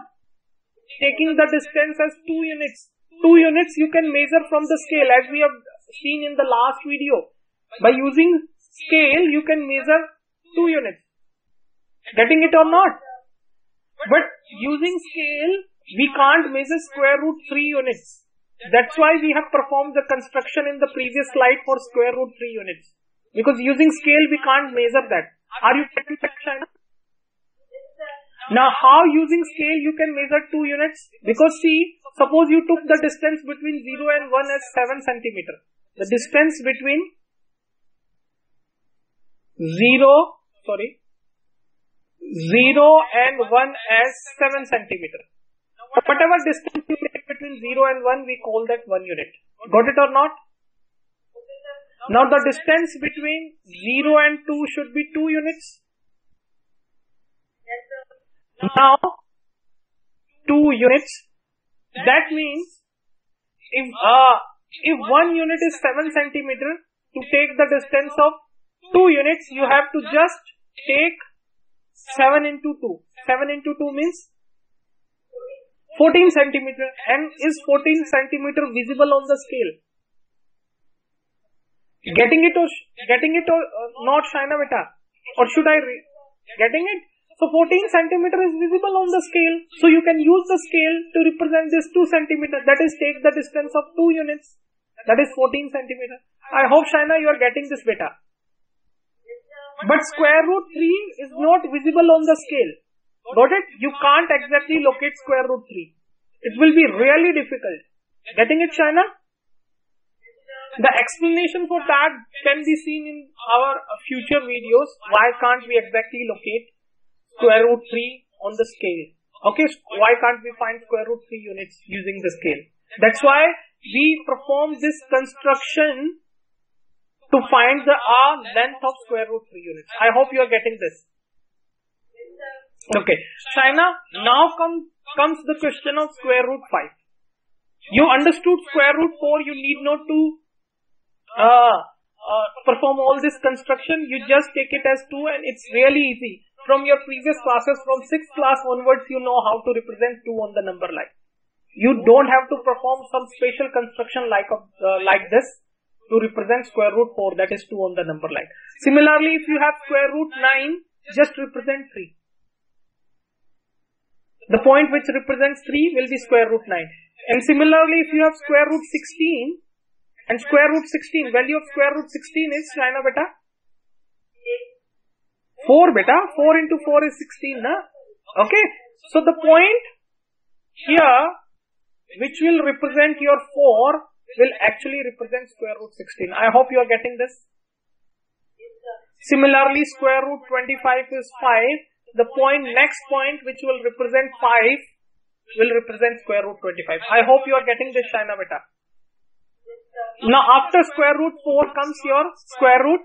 Taking the distance as 2 units. 2 units you can measure from the scale as we have seen in the last video. By using scale you can measure 2 units. Getting it or not? But using scale we can't measure square root 3 units. That's why we have performed the construction in the previous slide for square root 3 units. Because using scale we can't measure that. Are you getting that, China? Now how using scale you can measure 2 units? Because see, suppose you took the distance between 0 and 1 as 7 centimeter. The distance between 0 and 1 as 7 centimeter. Whatever distance you take between 0 and 1, we call that 1 unit. Got it or not? Now the distance between 0 and 2 should be 2 units. Now 2 units. That means if 1 unit is 7 centimeter, to take the distance of 2 units, you have to just take 7 into 2. 7 into 2 means 14 centimeter. And is 14 centimeter visible on the scale? Getting it or not, Shaina beta? Or should I getting it? So 14 centimeter is visible on the scale. So you can use the scale to represent this 2 centimeter. That is, take the distance of 2 units. That is 14 centimeter. I hope, Shaina, you are getting this beta. But square root 3 is not visible on the scale. Got it? You can't exactly locate square root 3. It will be really difficult. Getting it, Shaina? The explanation for that can be seen in our future videos. Why can't we exactly locate square root 3 on the scale? Okay, why can't we find square root 3 units using the scale? That's why we perform this construction to find the length of square root 3 units. I hope you are getting this. Okay, Shaina, now comes the question of square root 5. You understood square root 4, you need not to perform all this construction. You just take it as 2 and it's really easy. From your previous classes, from 6th class onwards, you know how to represent 2 on the number line. You don't have to perform some special construction like this to represent square root 4, that is 2 on the number line. Similarly, if you have square root 9, just represent 3. The point which represents 3 will be square root 9. And similarly, if you have square root 16, and square root 16, value of square root 16 is, Shaina beta? 4 beta, 4 into 4 is 16, na? Okay, so the point here, which will represent your 4, will actually represent square root 16. I hope you are getting this. Similarly, square root 25 is 5. The next point which will represent 5 will represent square root 25. I hope you are getting this, Shaina beta. Now, after square root 4 comes your square root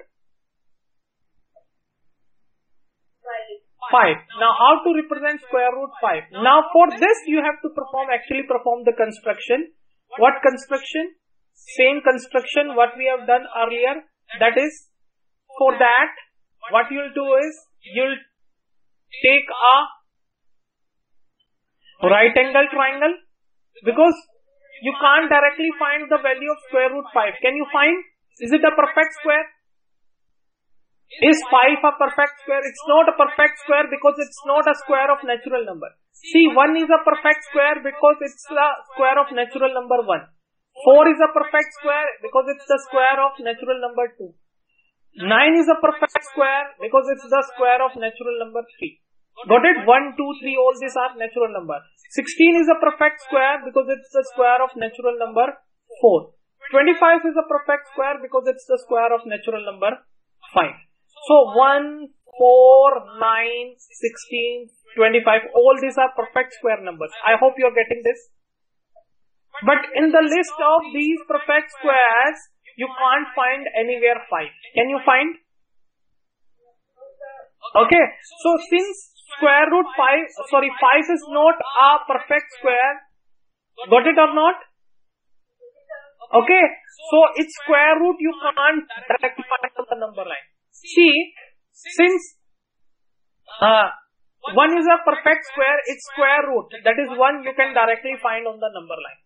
5. Now, how to represent square root 5? Now, for this, you have to perform the construction. What construction? Same construction what we have done earlier. That is, for that, what you'll do is, you'll take a right angle triangle, because you can't directly find the value of square root 5. Can you find? Is it a perfect square? Is 5 a perfect square? It's not a perfect square because it's not a square of natural number. See, 1 is a perfect square because it's the square of natural number 1. 4 is a perfect square because it's the square of natural number 2. 9 is a perfect square because it's the square of natural number 3. Got it? 1, 2, 3, all these are natural number. 16 is a perfect square because it's the square of natural number 4. 25 is a perfect square because it's the square of natural number 5. So 1, 4, 9, 16, 25, all these are perfect square numbers. I hope you are getting this. But in the list of these perfect squares, you can't find anywhere 5. Can you find? Okay, so since square root 5 is not a perfect square, got it or not? Okay, so its square root you can't directly find on the number line. See, since 1 is a perfect square, its square root, that is 1, you can directly find on the number line.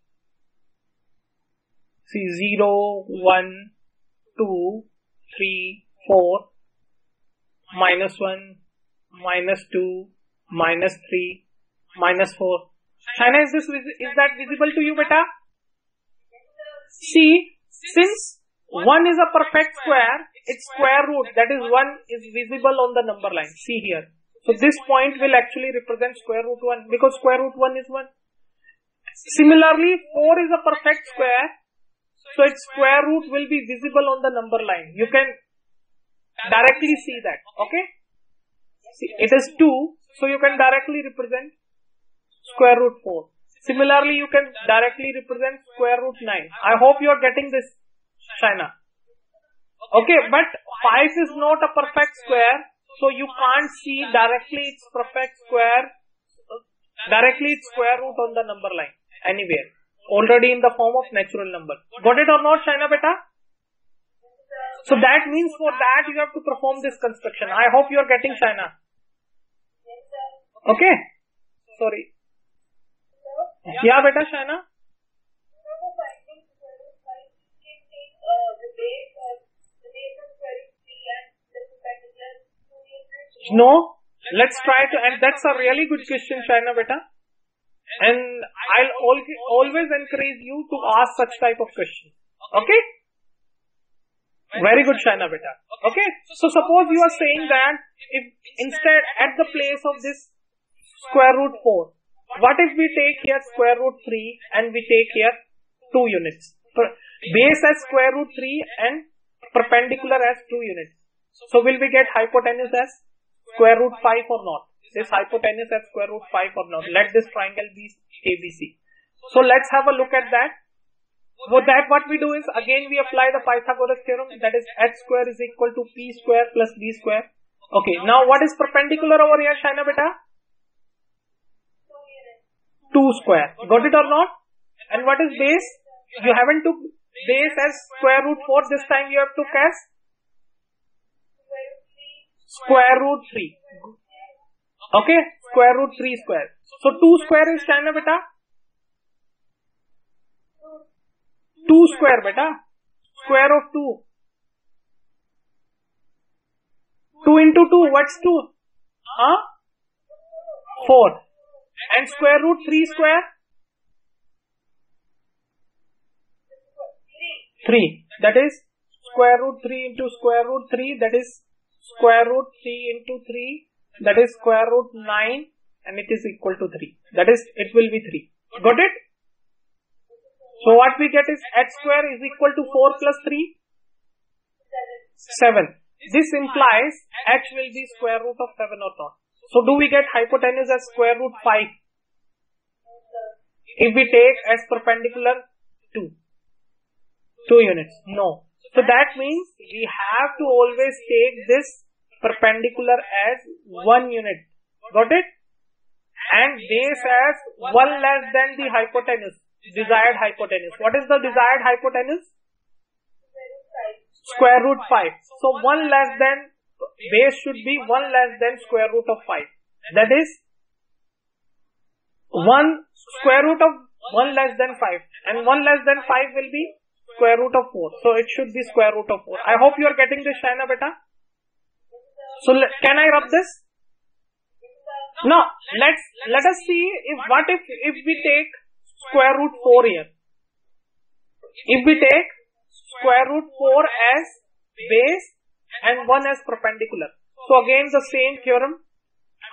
See, 0, 1, 2, 3, 4, minus 1, minus 2, minus 3, minus 4. Shaina, is that visible to you, beta? See, since 1 is a perfect square, its square root, that is 1, is visible on the number line. See here. So this point will actually represent square root 1 because square root 1 is 1. Similarly, 4 is a perfect square, so its square root will be visible on the number line. You can directly see that. Okay? See, it is 2, so you can directly represent square root 4. Similarly, you can directly represent square root 9. I hope you are getting this, Shaina. Okay, but 5 is not a perfect square, so you can't see directly its perfect square, directly its square root on the number line anywhere. Already in the form of natural number. Got it or not, Shaina beta? So that means for that you have to perform this construction. I hope you are getting, Shaina. Okay? Sorry. Yeah, beta Shaina. No, let's try to, and that's a really good question, Shaina beta. And I'll always encourage you to ask such type of questions. Okay? Very good, Shaina beta. Okay? So suppose you are saying that if instead at the place of this square root 4, what if we take here square root 3 and we take here 2 units? Base as square root 3 and perpendicular as 2 units. So will we get hypotenuse as square root 5 or not? This hypotenuse at square root 5 or not? Let this triangle be ABC. So let's have a look at that. For that, what we do is, again we apply the Pythagoras theorem, that is h square is equal to p square plus b square. Okay, now what is perpendicular over here, Shaina beta? 2 square. Got it or not? And what is base? You haven't took base as square root 4, this time you have took as square root 3. Okay, square root 3 square. So 2 square is Shaina beta? 2 square beta. Square of 2. 2 into 2, what's 2? 4. And square root 3 square? 3. That is square root 3 into square root 3. That is square root 3 into 3. That is square root 9. And it is equal to 3. That is, it will be 3. Got it? So what we get is h square is equal to 4 plus 3? 7. This implies h will be square root of 7 or not. So do we get hypotenuse as square root 5? If we take as perpendicular 2 units? No. So that means we have to always take this perpendicular as 1 unit. Got it? And base as 1 less than the hypotenuse, desired hypotenuse. What is the desired hypotenuse? Square root 5. So 1 less than, base should be 1 less than square root of 5. That is 1 square root of 1 less than 5. And 1 less than 5 will be square root of 4. So it should be square root of 4. I hope you are getting this, Shaina beta. So can I rub this? Now let us see if we take square root 4 here. If we take square root 4 as base and 1 as perpendicular. So again the same theorem.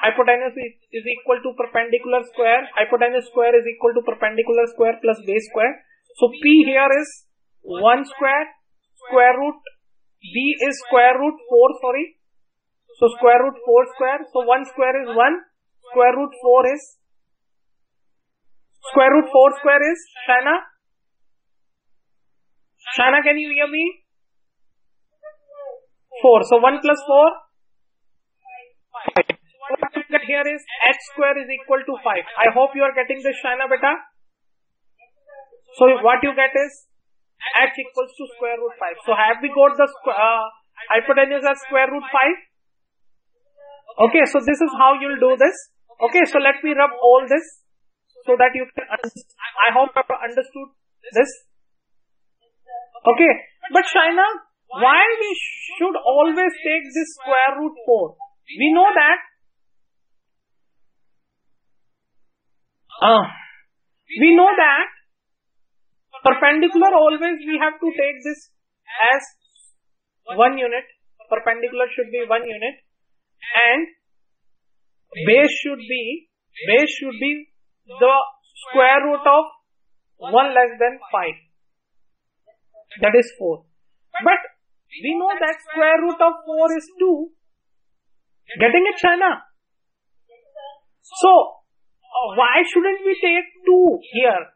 Hypotenuse is equal to perpendicular square. Hypotenuse square is equal to perpendicular square plus base square. So P here is 1 square. Square root B is square root 4, sorry. So square root 4 square. So 1 square is 1. Square root 4 is, square root 4 square is, Shaina? Shaina, can you hear me? 4. So 1 plus 4? 5. So what you get here is h square is equal to 5. I hope you are getting this, Shaina beta. So what you get is h equals to square root 5. So have we got the hypotenuse as square root 5? Okay, so this is how you'll do this. Okay, so let me rub all this so that you can understand. I hope you have understood this. Okay, but Shaina, why we should always take this square root 4? We know that perpendicular always we have to take this as 1 unit. Perpendicular should be 1 unit. And base should be the square root of 1 less than 5. That is 4. But we know that square root of 4 is 2. Getting it, Shaina? So why shouldn't we take 2 here?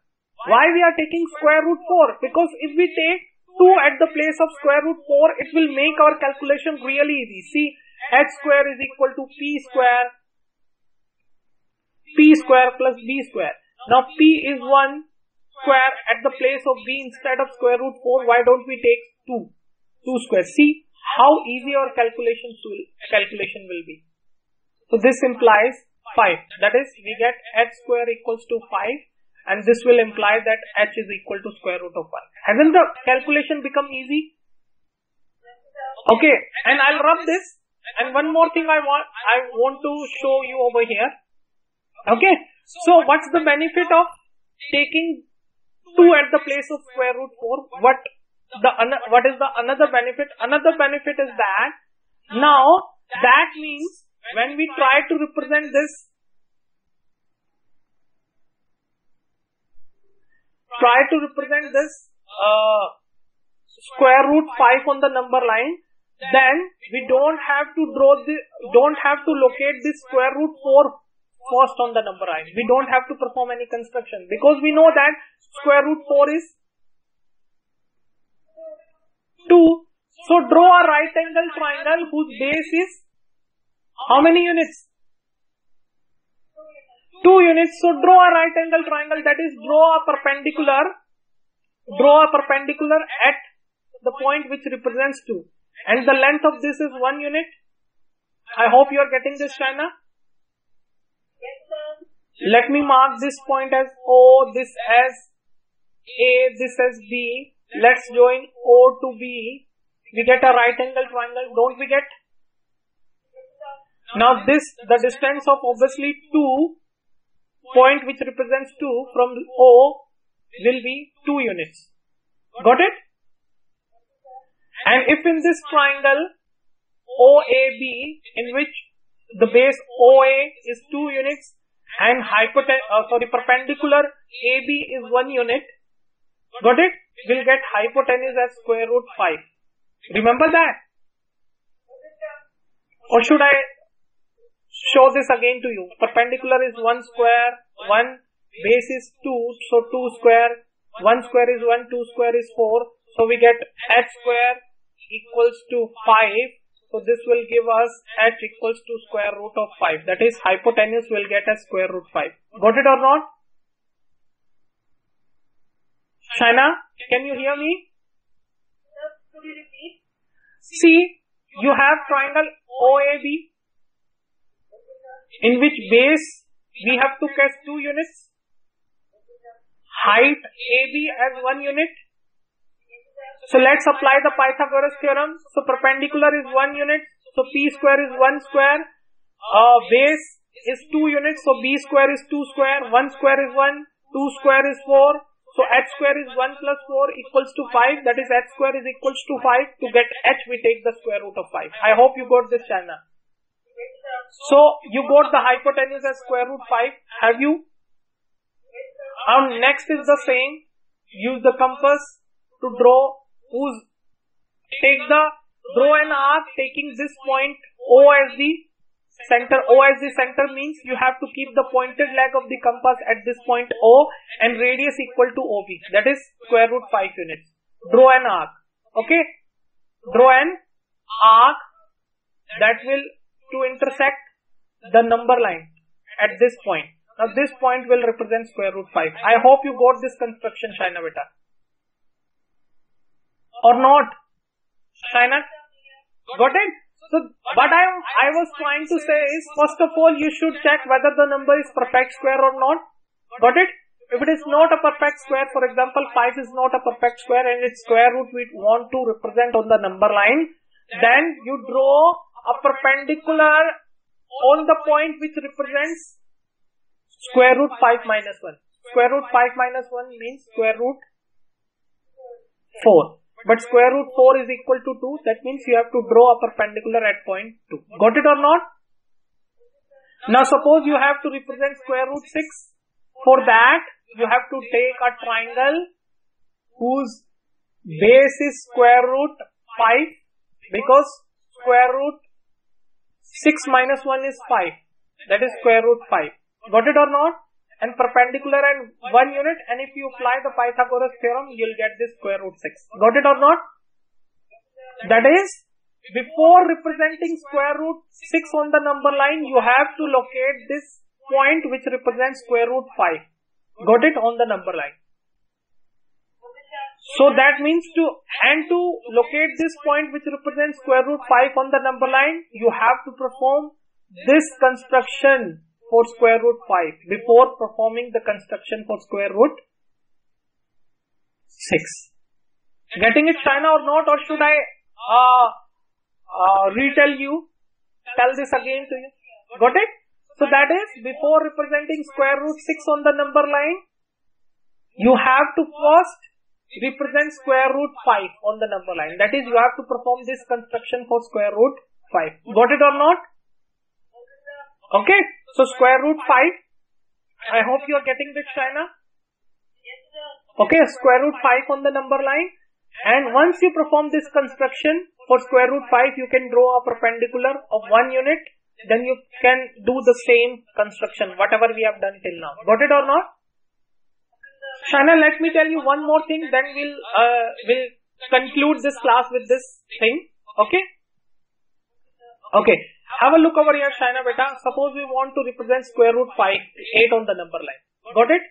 Why we are taking square root 4? Because if we take 2 at the place of square root 4, it will make our calculation really easy. See, h square is equal to p square plus b square. Now p is 1 square at the place of b instead of square root 4. Why don't we take 2 square? See how easy our calculation will be. So this implies 5. That is, we get h square equals to 5 and this will imply that h is equal to square root of 1. Hasn't the calculation become easy? Okay, and I'll rub this, and one more thing I want to show you over here. Okay, so what's the benefit of taking 2 at the place of square root 4? What is the another benefit? Another benefit is that now that means when we try to represent this, square root 5 on the number line, then we don't have to locate this square root 4 first on the number line. We don't have to perform any construction because we know that square root 4 is 2. So draw a right angle triangle whose base is how many units? 2 units. So draw a right angle triangle, that is draw a perpendicular at the point which represents 2. And the length of this is 1 unit. I hope you are getting this, Shaina. Yes, sir. Let me mark this point as O, this as A, this as B. Let's join O to B. We get a right angle triangle, don't we get? Now this, the distance of obviously 2, point which represents 2 from O will be 2 units. Got it? And if in this triangle OAB, in which the base OA is 2 units and perpendicular AB is 1 unit, got it? We'll get hypotenuse as square root 5. Remember that? Or should I show this again to you? Perpendicular is 1 square, 1 base is 2, so 2 square, 1 square is 1, 2 square is 4. So we get h square equals to 5. So this will give us h equals to square root of 5. That is, hypotenuse will get as square root 5. Got it or not? Shaina, can you hear me? Could you repeat? See, you have triangle OAB, in which base we have to catch 2 units, height AB as 1 unit. So let's apply the Pythagoras theorem. So perpendicular is 1 unit, so P square is 1 square, base is 2 units, so B square is 2 square, 1 square is 1, 2 square is 4, so h square is 1 plus 4 equals to 5, that is h square is equals to 5. To get h we take the square root of 5. I hope you got this, Shaina. So you got the hypotenuse as square root 5, have you? And next is the same, use the compass to draw. Draw an arc taking this point O as the center. O as the center means you have to keep the pointed leg of the compass at this point O and radius equal to OB. That is square root 5 units. Draw an arc. Okay. Draw an arc that will to intersect the number line at this point. Now this point will represent square root 5. I hope you got this construction, Shaina beta. Or not? Shaina? Got it? So what I was trying to say is, first of all, you should check whether the number is perfect square or not. Got it? If it is not a perfect square, for example, 5 is not a perfect square and its square root we want to represent on the number line, then you draw a perpendicular on the point which represents square root 5 minus 1. Square root 5 minus 1 means square root 4. But square root 4 is equal to 2. That means you have to draw a perpendicular at point 2. Got it or not? Now suppose you have to represent square root 6. For that, you have to take a triangle whose base is square root 5. Because square root 6 minus 1 is 5. That is square root 5. Got it or not? And perpendicular and 1 unit, and if you apply the Pythagoras theorem, you'll get this square root 6. Got it or not? That is, before representing square root 6 on the number line, you have to locate this point which represents square root 5. Got it? On the number line. So that means to locate this point which represents square root 5 on the number line, you have to perform this construction for square root 5 before performing the construction for square root 6. Getting it, Shaina, or not? Or should I tell this again to you? Got it? So that is, before representing square root 6 on the number line, you have to first represent square root 5 on the number line. That is, you have to perform this construction for square root 5. Got it or not? Okay. So square root 5. I hope you are getting this, Shaina. Okay, square root 5 on the number line. And once you perform this construction for square root 5, you can draw a perpendicular of 1 unit. Then you can do the same construction, whatever we have done till now. Got it or not? Shaina, let me tell you one more thing, then we'll conclude this class with this thing. Okay? Okay. Have a look over here, Shaina beta. Suppose we want to represent square root 5, 8 on the number line. Got it?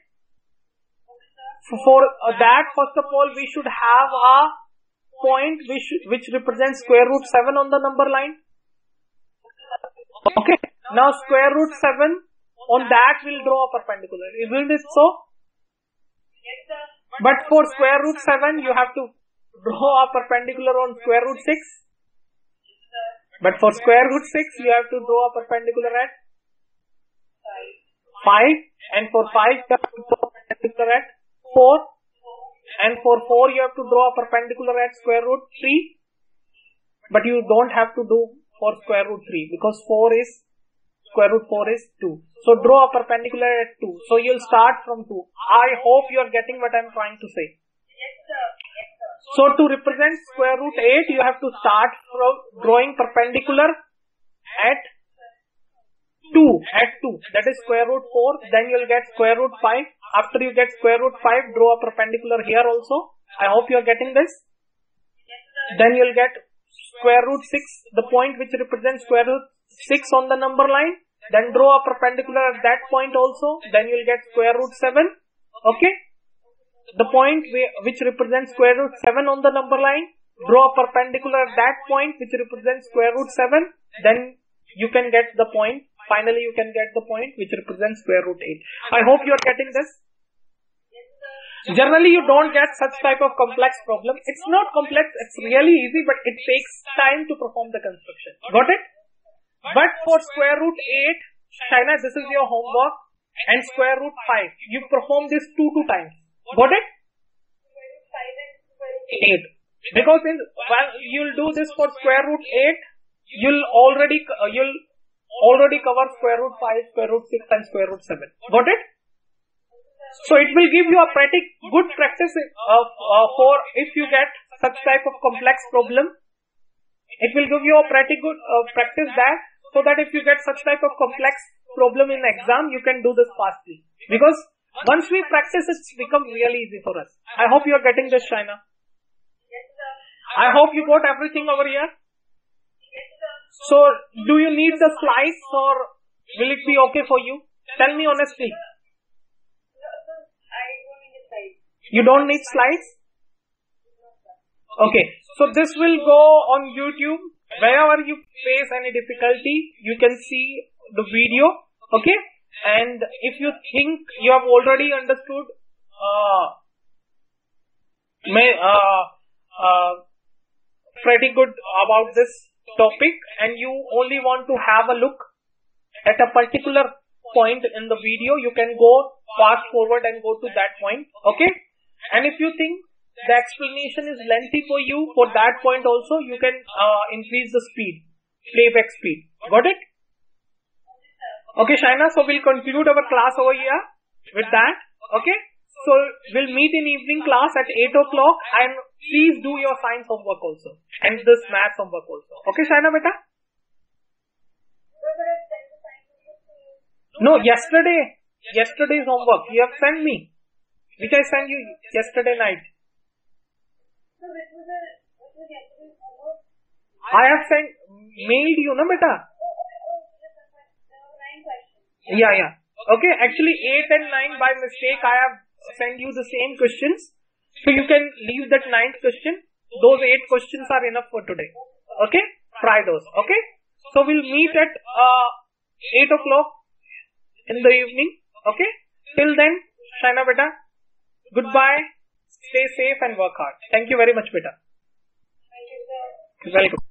For that, first of all, we should have a point which represents square root 7 on the number line. Okay. Now square root 7, on that we'll draw a perpendicular. Isn't it so? Yes, sir. But for square root 7, you have to draw a perpendicular on square root 6. But for square root 6, you have to draw a perpendicular at 5. And for 5, you have to draw a perpendicular at 4. And for 4, you have to draw a perpendicular at square root 3. But you don't have to do for square root 3 because square root 4 is 2. So draw a perpendicular at 2. So you'll start from 2. I hope you are getting what I'm trying to say. Yes, sir. Yes, sir. So to represent square root 8, you have to start from drawing perpendicular at 2. That is square root 4. Then you'll get square root 5. After you get square root 5, draw a perpendicular here also. I hope you are getting this. Yes, sir. Then you'll get square root 6, the point which represents square root 6 on the number line. Then draw a perpendicular at that point also. Then you'll get square root 7. Okay. The point which represents square root 7 on the number line. Draw a perpendicular at that point which represents square root 7. Then you can get the point. Finally, you can get the point which represents square root 8. I hope you are getting this. Yes, sir. Generally, you don't get such type of complex problem. It's not complex. It's really easy, but it takes time to perform the construction. Got it? But for square root 8, Shaina, this is your homework. And square root 5, you perform this 2 times. Got it? Square root 5 and square root 8. Because while you'll do this for square root 8, you'll already cover square root 5, square root 6 and square root 7. Got it? So it will give you a pretty good practice for if you get such type of complex problem. It will give you a pretty good practice so that if you get such type of complex problem in exam, you can do this fastly. Because once we practice, it's become really easy for us. I hope you are getting this, Shaina. Yes, sir. I hope you got everything over here. Yes, sir. So, do you need the slides or will it be okay for you? Tell me honestly. No, sir. I don't need a slide. You don't need slides? No, sir. Okay. So, this will go on YouTube. Wherever you face any difficulty, you can see the video. Okay. And if you think you have already understood pretty good about this topic and you only want to have a look at a particular point in the video, you can go fast forward and go to that point. Okay. And if you think the explanation is lengthy for you, for that point also, you can increase the speed, playback speed. Got it? Okay, Shaina, so we'll conclude our class over here with that. Okay? So, we'll meet in evening class at 8 o'clock and please do your science homework also and this maths homework also. Okay, Shaina beta? No, yesterday's homework you have sent me, which I sent you yesterday night. So, what was yesterday's homework? I have mailed you, no beta? There were 9 questions. Yeah. Okay, actually 8 and 9 by mistake I have sent you the same questions. So you can leave that 9th question. Those 8 questions are enough for today. Okay? Try those. Okay? So we'll meet at 8 o'clock in the evening. Okay? Till then, Shaina beta, goodbye, stay safe and work hard. Thank you very much beta. Thank you, sir. Welcome.